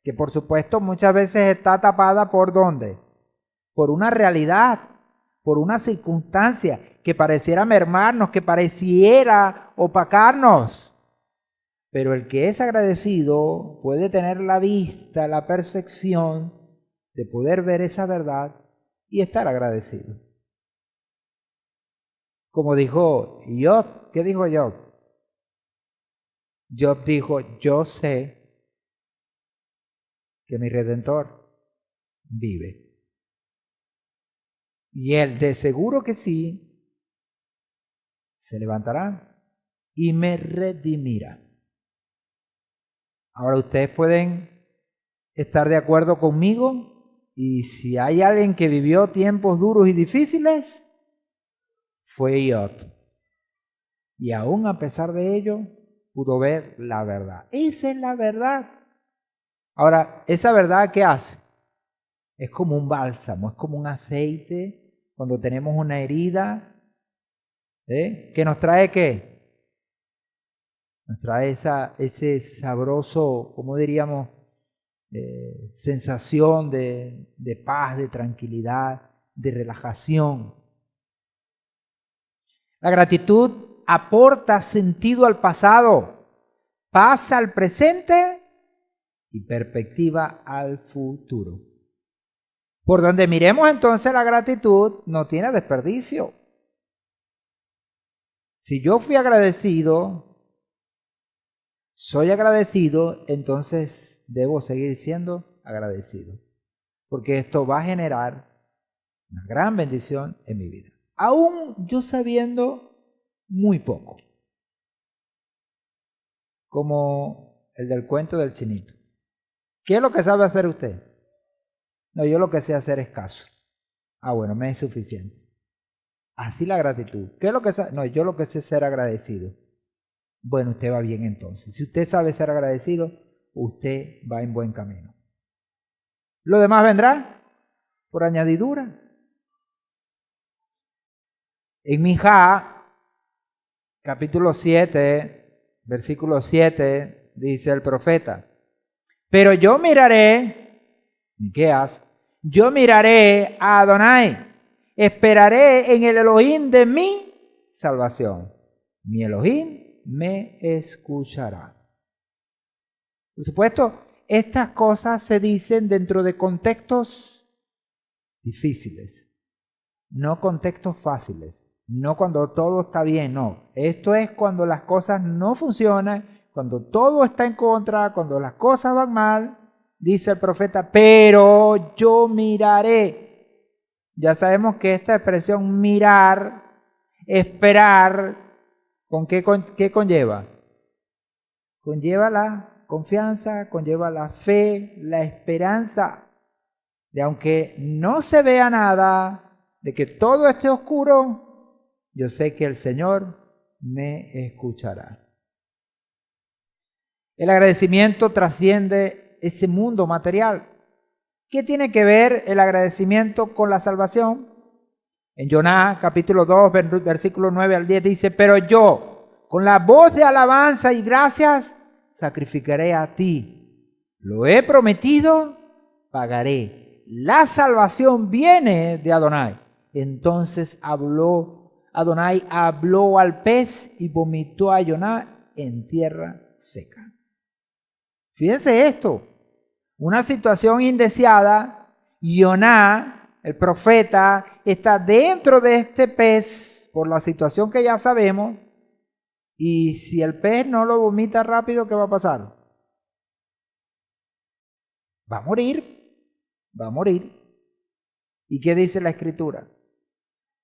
que por supuesto muchas veces está tapada ¿por dónde? Por una realidad, por una circunstancia que pareciera mermarnos, que pareciera opacarnos. Pero el que es agradecido puede tener la vista, la percepción de poder ver esa verdad y estar agradecido. Como dijo Job, ¿qué dijo Job? Job dijo, yo sé que mi Redentor vive. Y él, de seguro que sí, se levantará y me redimirá. Ahora ustedes pueden estar de acuerdo conmigo, y si hay alguien que vivió tiempos duros y difíciles, fue Job. Y aún a pesar de ello, pudo ver la verdad. Esa es la verdad. Ahora, ¿esa verdad qué hace? Es como un bálsamo, es como un aceite cuando tenemos una herida, ¿que nos trae qué? Nos trae ese sabroso, ¿cómo diríamos? Sensación de paz, de tranquilidad, de relajación. La gratitud aporta sentido al pasado, paz al presente y perspectiva al futuro. Por donde miremos entonces, la gratitud no tiene desperdicio. Si yo fui agradecido, soy agradecido, entonces debo seguir siendo agradecido, porque esto va a generar una gran bendición en mi vida, aún yo sabiendo muy poco, como el del cuento del chinito. ¿Qué es lo que sabe hacer usted? No, yo lo que sé hacer es caso. Ah, bueno, me es suficiente. Así la gratitud. ¿Qué es lo que sabe? No, yo lo que sé es ser agradecido. Bueno, usted va bien entonces. Si usted sabe ser agradecido, usted va en buen camino. Lo demás vendrá por añadidura. En Mijá, capítulo 7, versículo 7, dice el profeta, pero yo miraré, Miqueas, yo miraré a Adonai, esperaré en el Elohim de mi salvación. Mi Elohim me escuchará. Por supuesto, estas cosas se dicen dentro de contextos difíciles, no contextos fáciles, no cuando todo está bien, no. Esto es cuando las cosas no funcionan, cuando todo está en contra, cuando las cosas van mal, dice el profeta, pero yo miraré. Ya sabemos que esta expresión mirar, esperar, ¿con qué conlleva? Conlleva la confianza, conlleva la fe, la esperanza de aunque no se vea nada, de que todo esté oscuro, yo sé que el Señor me escuchará. El agradecimiento trasciende ese mundo material. ¿Qué tiene que ver el agradecimiento con la salvación? En Jonás capítulo 2, versículo 9 al 10 dice, pero yo, con la voz de alabanza y gracias, sacrificaré a ti. Lo he prometido, pagaré. La salvación viene de Adonai. Entonces Adonai habló al pez y vomitó a Jonás en tierra seca. Fíjense esto, una situación indeseada, Jonás, el profeta, está dentro de este pez por la situación que ya sabemos, y si el pez no lo vomita rápido, ¿qué va a pasar? Va a morir, va a morir. ¿Y qué dice la Escritura?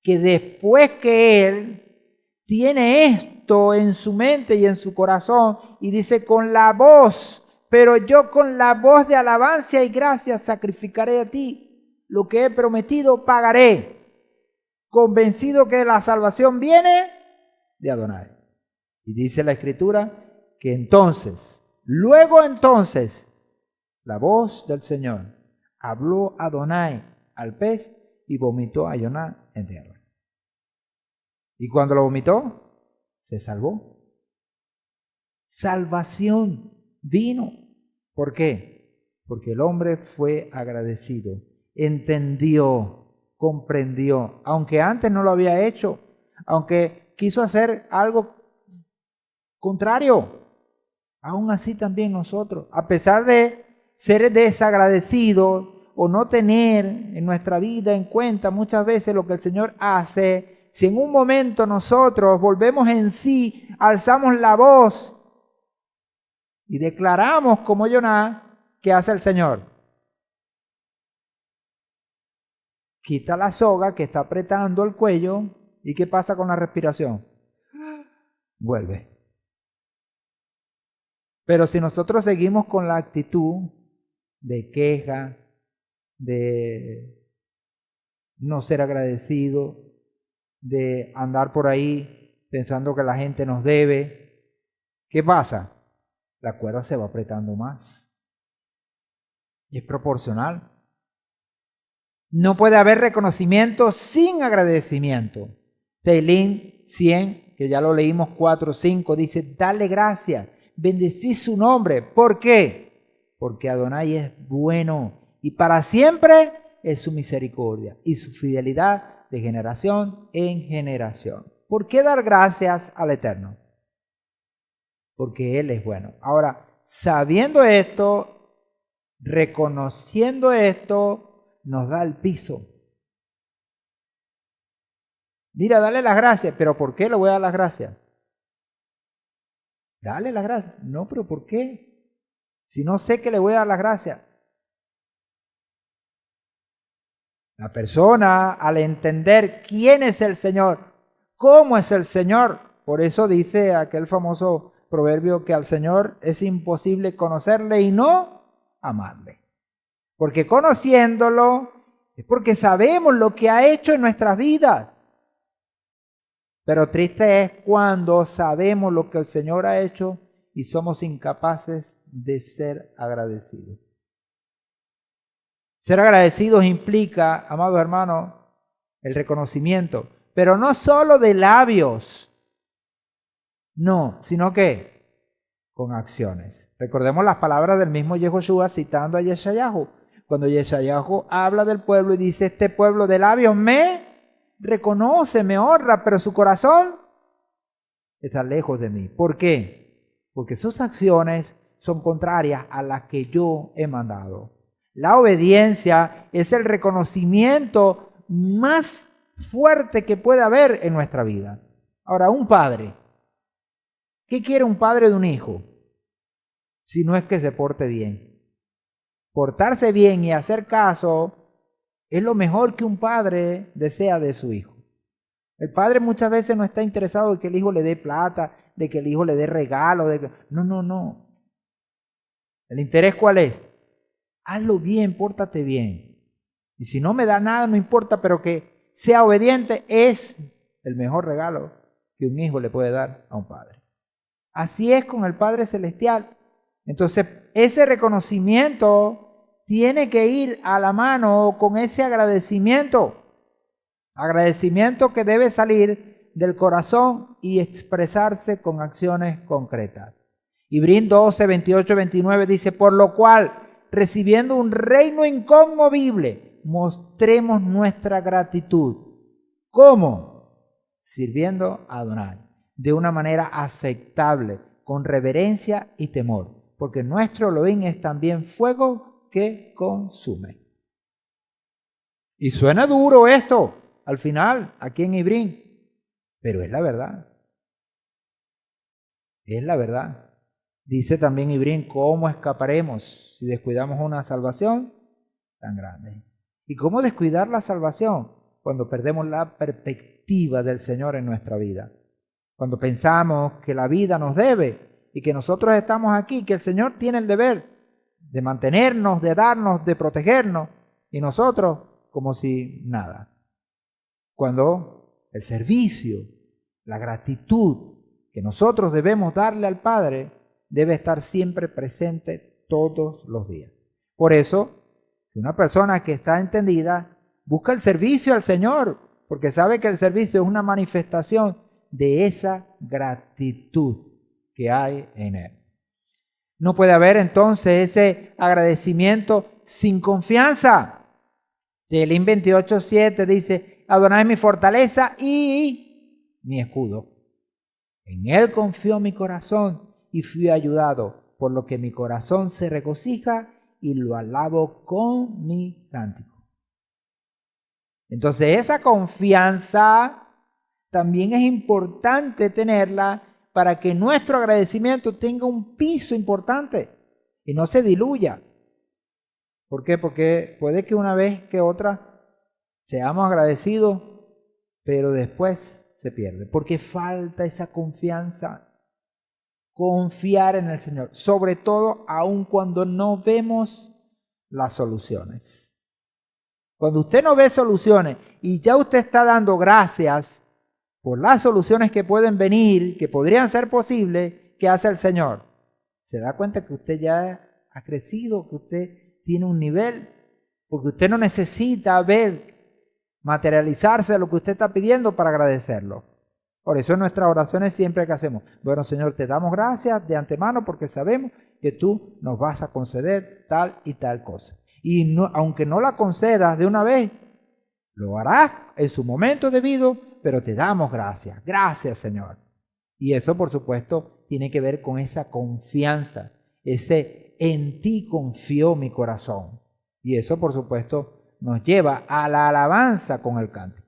Que después que él tiene esto en su mente y en su corazón, y dice con la voz, pero yo con la voz de alabanza y gracia sacrificaré a ti, lo que he prometido pagaré, convencido que la salvación viene de Adonai. Y dice la Escritura que entonces, luego entonces, la voz del Señor habló a Adonai al pez y vomitó a Jonás en tierra. Y cuando lo vomitó, se salvó. Salvación vino. ¿Por qué? Porque el hombre fue agradecido, entendió, comprendió, aunque antes no lo había hecho, aunque quiso hacer algo contrario. Aún así también nosotros, a pesar de ser desagradecidos o no tener en nuestra vida en cuenta muchas veces lo que el Señor hace, si en un momento nosotros volvemos en sí, alzamos la voz y declaramos como Jonás, ¿qué hace el Señor? Quita la soga que está apretando el cuello. ¿Y qué pasa con la respiración? Vuelve. Pero si nosotros seguimos con la actitud de queja, de no ser agradecido, de andar por ahí pensando que la gente nos debe, ¿qué pasa? La cuerda se va apretando más. Y es proporcional. No puede haber reconocimiento sin agradecimiento. Teilín 100, que ya lo leímos 4, 5, dice, dale gracias, bendecí su nombre. ¿Por qué? Porque Adonai es bueno y para siempre es su misericordia y su fidelidad de generación en generación. ¿Por qué dar gracias al Eterno? Porque Él es bueno. Ahora, sabiendo esto, reconociendo esto, nos da el piso. Mira, dale las gracias, pero ¿por qué le voy a dar las gracias? Dale las gracias. No, pero ¿por qué? Si no sé que le voy a dar las gracias. La persona, al entender quién es el Señor, cómo es el Señor, por eso dice aquel famoso proverbio que al Señor es imposible conocerle y no amarle. Porque conociéndolo es porque sabemos lo que ha hecho en nuestras vidas. Pero triste es cuando sabemos lo que el Señor ha hecho y somos incapaces de ser agradecidos. Ser agradecidos implica, amados hermanos, el reconocimiento, pero no solo de labios, no, sino que con acciones. Recordemos las palabras del mismo Yehoshua citando a Yeshayahu, cuando Yeshayahu habla del pueblo y dice, este pueblo de labios me reconoce, me honra, pero su corazón está lejos de mí. ¿Por qué? Porque sus acciones son contrarias a las que yo he mandado. La obediencia es el reconocimiento más fuerte que puede haber en nuestra vida. Ahora, un padre, ¿qué quiere un padre de un hijo? Si no es que se porte bien. Portarse bien y hacer caso es lo mejor que un padre desea de su hijo. El padre muchas veces no está interesado en que el hijo le dé plata, de que el hijo le dé regalo. No. ¿El interés cuál es? Hazlo bien, pórtate bien. Y si no me da nada, no importa, pero que sea obediente es el mejor regalo que un hijo le puede dar a un padre. Así es con el Padre Celestial. Entonces, ese reconocimiento tiene que ir a la mano con ese agradecimiento. Agradecimiento que debe salir del corazón y expresarse con acciones concretas. Hebreos 12, 28, 29 dice, por lo cual, recibiendo un reino inconmovible, mostremos nuestra gratitud. ¿Cómo? Sirviendo a Adonai, de una manera aceptable, con reverencia y temor, porque nuestro Elohim es también fuego que consume. Y suena duro esto, al final, aquí en Hebreos, pero es la verdad. Es la verdad. Dice también Hebreos, ¿cómo escaparemos si descuidamos una salvación tan grande? ¿Y cómo descuidar la salvación? Cuando perdemos la perspectiva del Señor en nuestra vida. Cuando pensamos que la vida nos debe y que nosotros estamos aquí, que el Señor tiene el deber de mantenernos, de darnos, de protegernos, y nosotros como si nada. Cuando el servicio, la gratitud que nosotros debemos darle al Padre debe estar siempre presente todos los días. Por eso, una persona que está entendida busca el servicio al Señor, porque sabe que el servicio es una manifestación de esa gratitud que hay en Él. No puede haber entonces ese agradecimiento sin confianza. Tehillim 28:7 dice, Adonai es mi fortaleza y mi escudo. En Él confió mi corazón y fui ayudado, por lo que mi corazón se regocija y lo alabo con mi cántico. Entonces esa confianza también es importante tenerla para que nuestro agradecimiento tenga un piso importante y no se diluya. ¿Por qué? Porque puede que una vez que otra seamos agradecidos, pero después se pierde, porque falta esa confianza. Confiar en el Señor, sobre todo aun cuando no vemos las soluciones. Cuando usted no ve soluciones y ya usted está dando gracias por las soluciones que pueden venir, que podrían ser posibles, ¿qué hace el Señor? Se da cuenta que usted ya ha crecido, que usted tiene un nivel, porque usted no necesita ver materializarse lo que usted está pidiendo para agradecerlo. Por eso en nuestras oraciones siempre que hacemos, bueno Señor, te damos gracias de antemano porque sabemos que tú nos vas a conceder tal y tal cosa. Y no, aunque no la concedas de una vez, lo harás en su momento debido, pero te damos gracias. Gracias Señor. Y eso por supuesto tiene que ver con esa confianza, ese en ti confió mi corazón. Y eso por supuesto nos lleva a la alabanza con el cántico.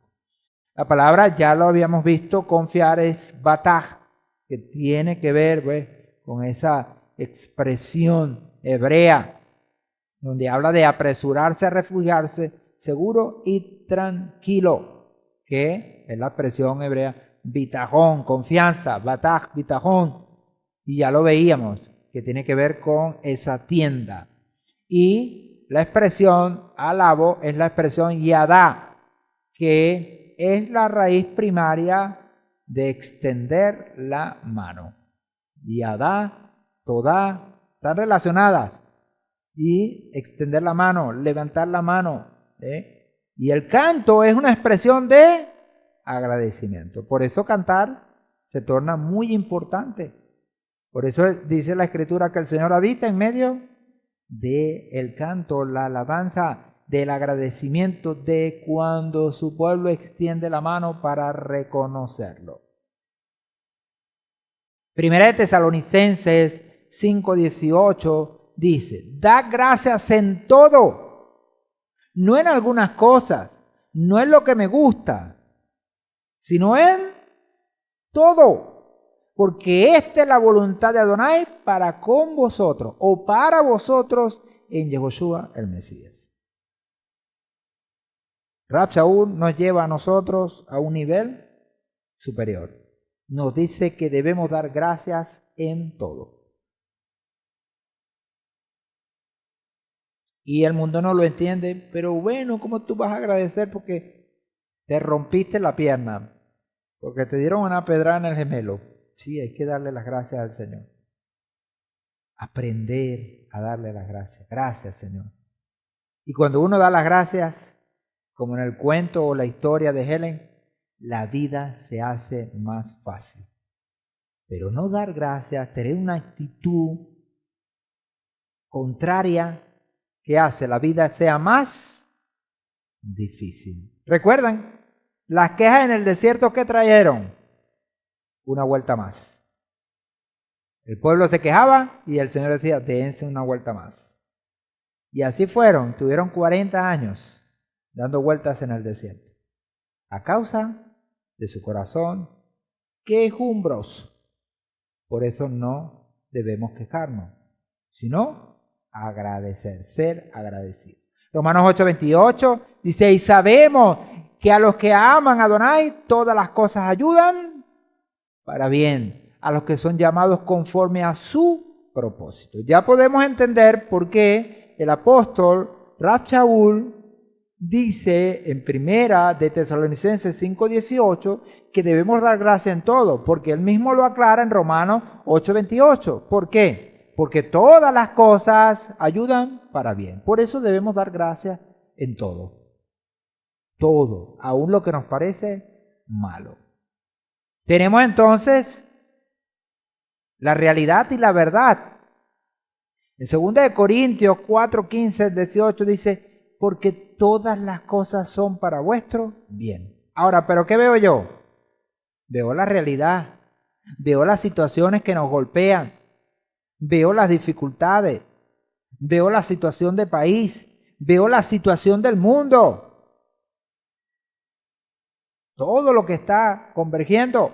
La palabra, ya lo habíamos visto, confiar es bataj, que tiene que ver con esa expresión hebrea, donde habla de apresurarse a refugiarse seguro y tranquilo, que es la expresión hebrea bitajón, confianza, bataj, bitajón, y ya lo veíamos, que tiene que ver con esa tienda. Y la expresión alabo es la expresión yadá, que es la raíz primaria de extender la mano. Yadá, todá, están relacionadas. Y extender la mano, levantar la mano. Y el canto es una expresión de agradecimiento. Por eso cantar se torna muy importante. Por eso dice la Escritura que el Señor habita en medio del canto, la alabanza, del agradecimiento, de cuando su pueblo extiende la mano para reconocerlo. Primera de Tesalonicenses 5:18 dice, da gracias en todo, no en algunas cosas, no en lo que me gusta, sino en todo, porque esta es la voluntad de Adonai para con vosotros o para vosotros en Yehoshua el Mesías. Rab Shaul nos lleva a nosotros a un nivel superior. Nos dice que debemos dar gracias en todo. Y el mundo no lo entiende, pero bueno, ¿cómo tú vas a agradecer porque te rompiste la pierna? Porque te dieron una pedrada en el gemelo. Sí, hay que darle las gracias al Señor. Aprender a darle las gracias. Gracias, Señor. Y cuando uno da las gracias, como en el cuento o la historia de Helen, la vida se hace más fácil. Pero no dar gracias, tener una actitud contraria que hace la vida sea más difícil. ¿Recuerdan? Las quejas en el desierto que trajeron una vuelta más. El pueblo se quejaba y el Señor decía, dense una vuelta más. Y así fueron, tuvieron 40 años dando vueltas en el desierto. A causa de su corazón quejumbroso. Por eso no debemos quejarnos, sino agradecer, ser agradecido. Romanos 8:28 dice, y sabemos que a los que aman a Adonai todas las cosas ayudan para bien, a los que son llamados conforme a su propósito. Ya podemos entender por qué el apóstol Rab Shaul dice en primera de Tesalonicenses 5:18 que debemos dar gracia en todo, porque él mismo lo aclara en Romanos 8:28. ¿Por qué? Porque todas las cosas ayudan para bien. Por eso debemos dar gracias en todo. Todo, aun lo que nos parece malo. Tenemos entonces la realidad y la verdad. En 2 Corintios 4:15-18 dice, porque todas las cosas son para vuestro bien. Ahora, ¿pero qué veo yo? Veo la realidad, veo las situaciones que nos golpean, veo las dificultades, veo la situación del país, veo la situación del mundo. Todo lo que está convergiendo.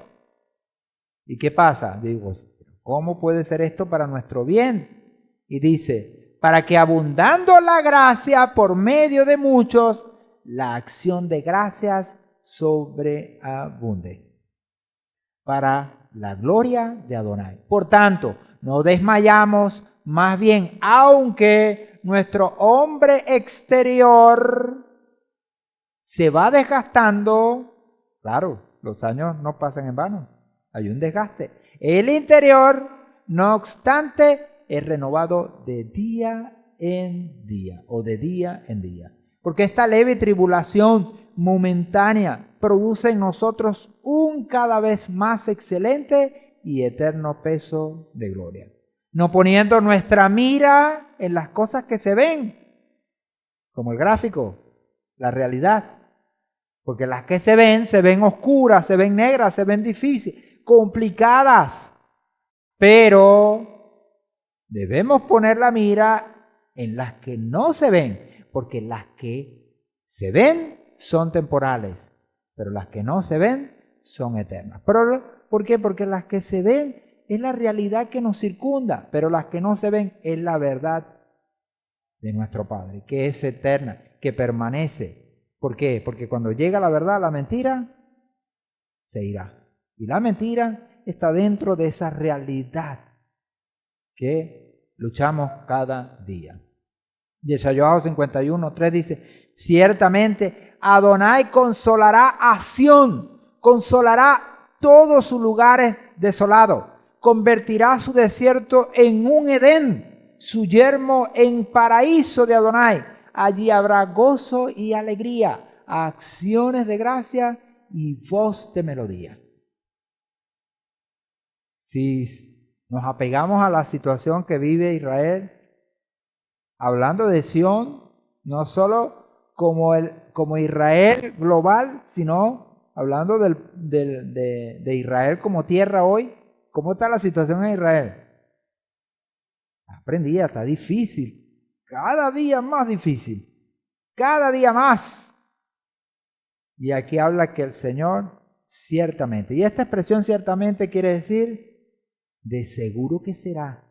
¿Y qué pasa? Digo, ¿cómo puede ser esto para nuestro bien? Y dice, para que abundando la gracia por medio de muchos, la acción de gracias sobreabunde. Para la gloria de Adonai. Por tanto, no desmayamos, más bien, aunque nuestro hombre exterior se va desgastando, claro, los años no pasan en vano, hay un desgaste. El interior, no obstante, es renovado de día en día o de día en día. Porque esta leve tribulación momentánea produce en nosotros un cada vez más excelente y eterno peso de gloria. No poniendo nuestra mira en las cosas que se ven, como el gráfico, la realidad. Porque las que se ven oscuras, se ven negras, se ven difíciles, complicadas. Pero debemos poner la mira en las que no se ven, porque las que se ven son temporales, pero las que no se ven son eternas. ¿Por qué? Porque las que se ven es la realidad que nos circunda, pero las que no se ven es la verdad de nuestro Padre, que es eterna, que permanece. ¿Por qué? Porque cuando llega la verdad, la mentira se irá. Y la mentira está dentro de esa realidad que luchamos cada día. Yeshayahu 51:3 dice, ciertamente Adonai consolará a Sión, consolará todos sus lugares desolados, convertirá su desierto en un Edén, su yermo en paraíso de Adonai. Allí habrá gozo y alegría, acciones de gracia y voz de melodía. Si nos apegamos a la situación que vive Israel, hablando de Sión, no solo como Israel global, sino hablando de Israel como tierra hoy. ¿Cómo está la situación en Israel? Aprendí, está difícil, cada día más difícil, cada día más. Y aquí habla que el Señor ciertamente, y esta expresión ciertamente quiere decir, de seguro que será,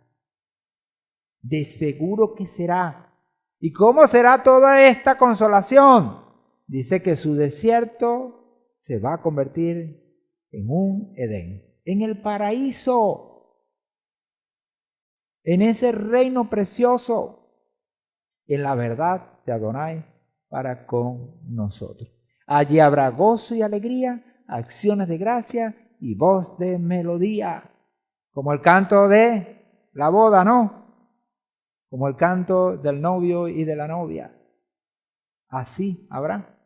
de seguro que será. ¿Y cómo será toda esta consolación? Dice que su desierto se va a convertir en un Edén, en el paraíso, en ese reino precioso, en la verdad de Adonai para con nosotros. Allí habrá gozo y alegría, acciones de gracia y voz de melodía, como el canto de la boda, ¿no? Como el canto del novio y de la novia. Así habrá.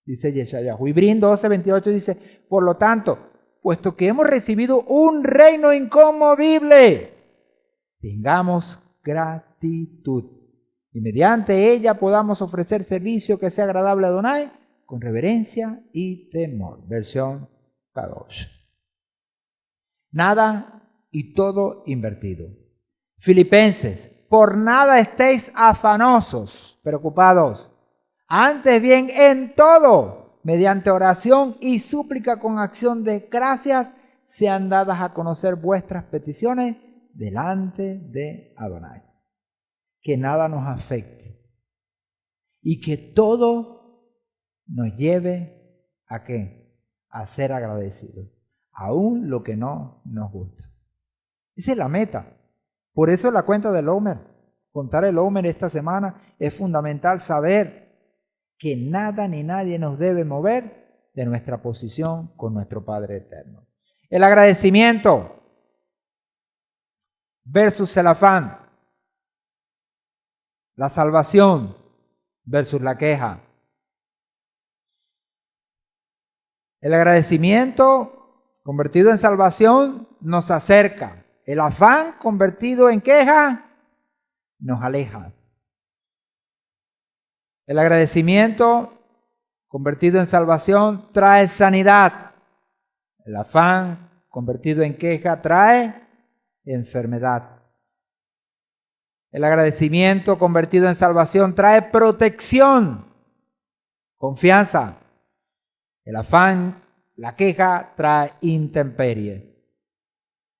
Dice Yeshayahu. Ibrín 12:28 dice, por lo tanto, puesto que hemos recibido un reino inconmovible, tengamos gratitud y mediante ella podamos ofrecer servicio que sea agradable a Adonai con reverencia y temor. Versión Kadosh. Nada y todo invertido. Filipenses, por nada estéis afanosos, preocupados. Antes bien, en todo, mediante oración y súplica con acción de gracias, sean dadas a conocer vuestras peticiones delante de Adonai. Que nada nos afecte y que todo nos lleve ¿a qué? A ser agradecidos, aún lo que no nos gusta. Esa es la meta. Por eso la cuenta del Omer, contar el Omer esta semana, es fundamental saber que nada ni nadie nos debe mover de nuestra posición con nuestro Padre Eterno. El agradecimiento versus el afán. La salvación versus la queja. El agradecimiento convertido en salvación nos acerca. El afán convertido en queja nos aleja. El agradecimiento convertido en salvación trae sanidad. El afán convertido en queja trae enfermedad. El agradecimiento convertido en salvación trae protección, confianza. El afán, la queja trae intemperie.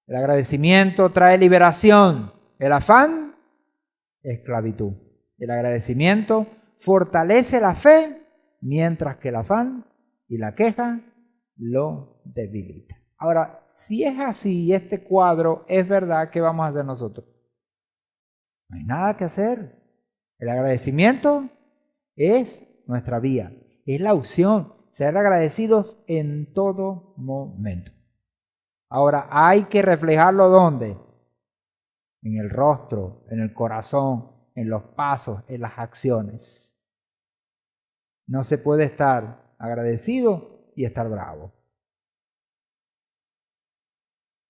El agradecimiento trae liberación. El afán, esclavitud. El agradecimiento fortalece la fe, mientras que el afán y la queja lo debilitan. Ahora, si es así, este cuadro es verdad, ¿qué vamos a hacer nosotros? No hay nada que hacer. El agradecimiento es nuestra vía, es la opción, ser agradecidos en todo momento. Ahora, hay que reflejarlo ¿dónde? En el rostro, en el corazón, en los pasos, en las acciones. No se puede estar agradecido y estar bravo.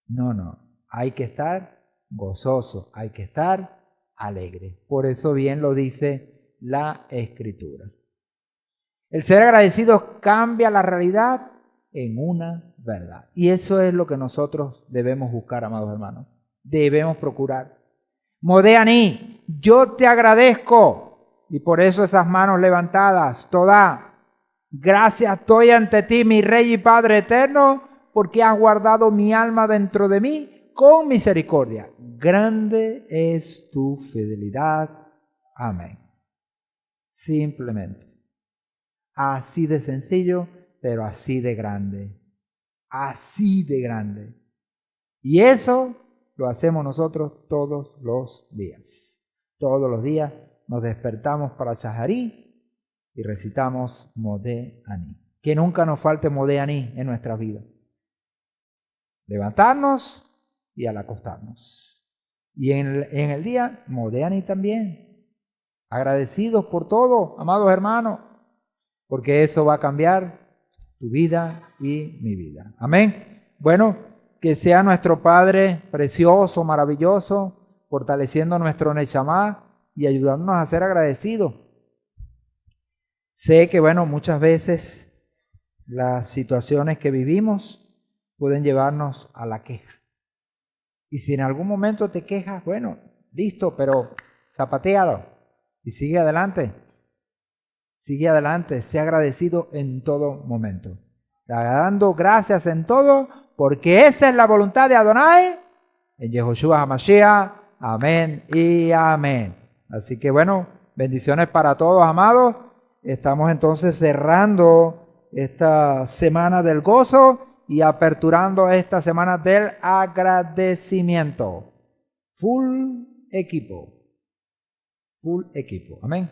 No. Hay que estar gozoso, hay que estar alegre. Por eso bien lo dice la Escritura. El ser agradecido cambia la realidad en una verdad. Y eso es lo que nosotros debemos buscar, amados hermanos. Debemos procurar. Modeaní, yo te agradezco. Y por eso esas manos levantadas, toda, gracias estoy ante ti, mi Rey y Padre eterno, porque has guardado mi alma dentro de mí con misericordia. Grande es tu fidelidad. Amén. Simplemente. Así de sencillo, pero así de grande. Así de grande. Y eso lo hacemos nosotros todos los días. Todos los días nos despertamos para Shaharí y recitamos Modé Aní. Que nunca nos falte Modé Aní en nuestra vida. Levantarnos y al acostarnos. Y en el día, Modé Aní también. Agradecidos por todo, amados hermanos, porque eso va a cambiar tu vida y mi vida. Amén. Bueno, que sea nuestro Padre precioso, maravilloso, fortaleciendo nuestro Neshama y ayudándonos a ser agradecidos. Sé que, muchas veces las situaciones que vivimos pueden llevarnos a la queja. Y si en algún momento te quejas, listo, pero zapateado. Y sigue adelante. Sigue adelante. Sea agradecido en todo momento. Dando gracias en todo, porque esa es la voluntad de Adonai en Yehoshua HaMashiach. Amén y amén. Así que bueno, bendiciones para todos, amados. Estamos entonces cerrando esta semana del gozo y aperturando esta semana del agradecimiento. Full equipo. Full equipo. Amén.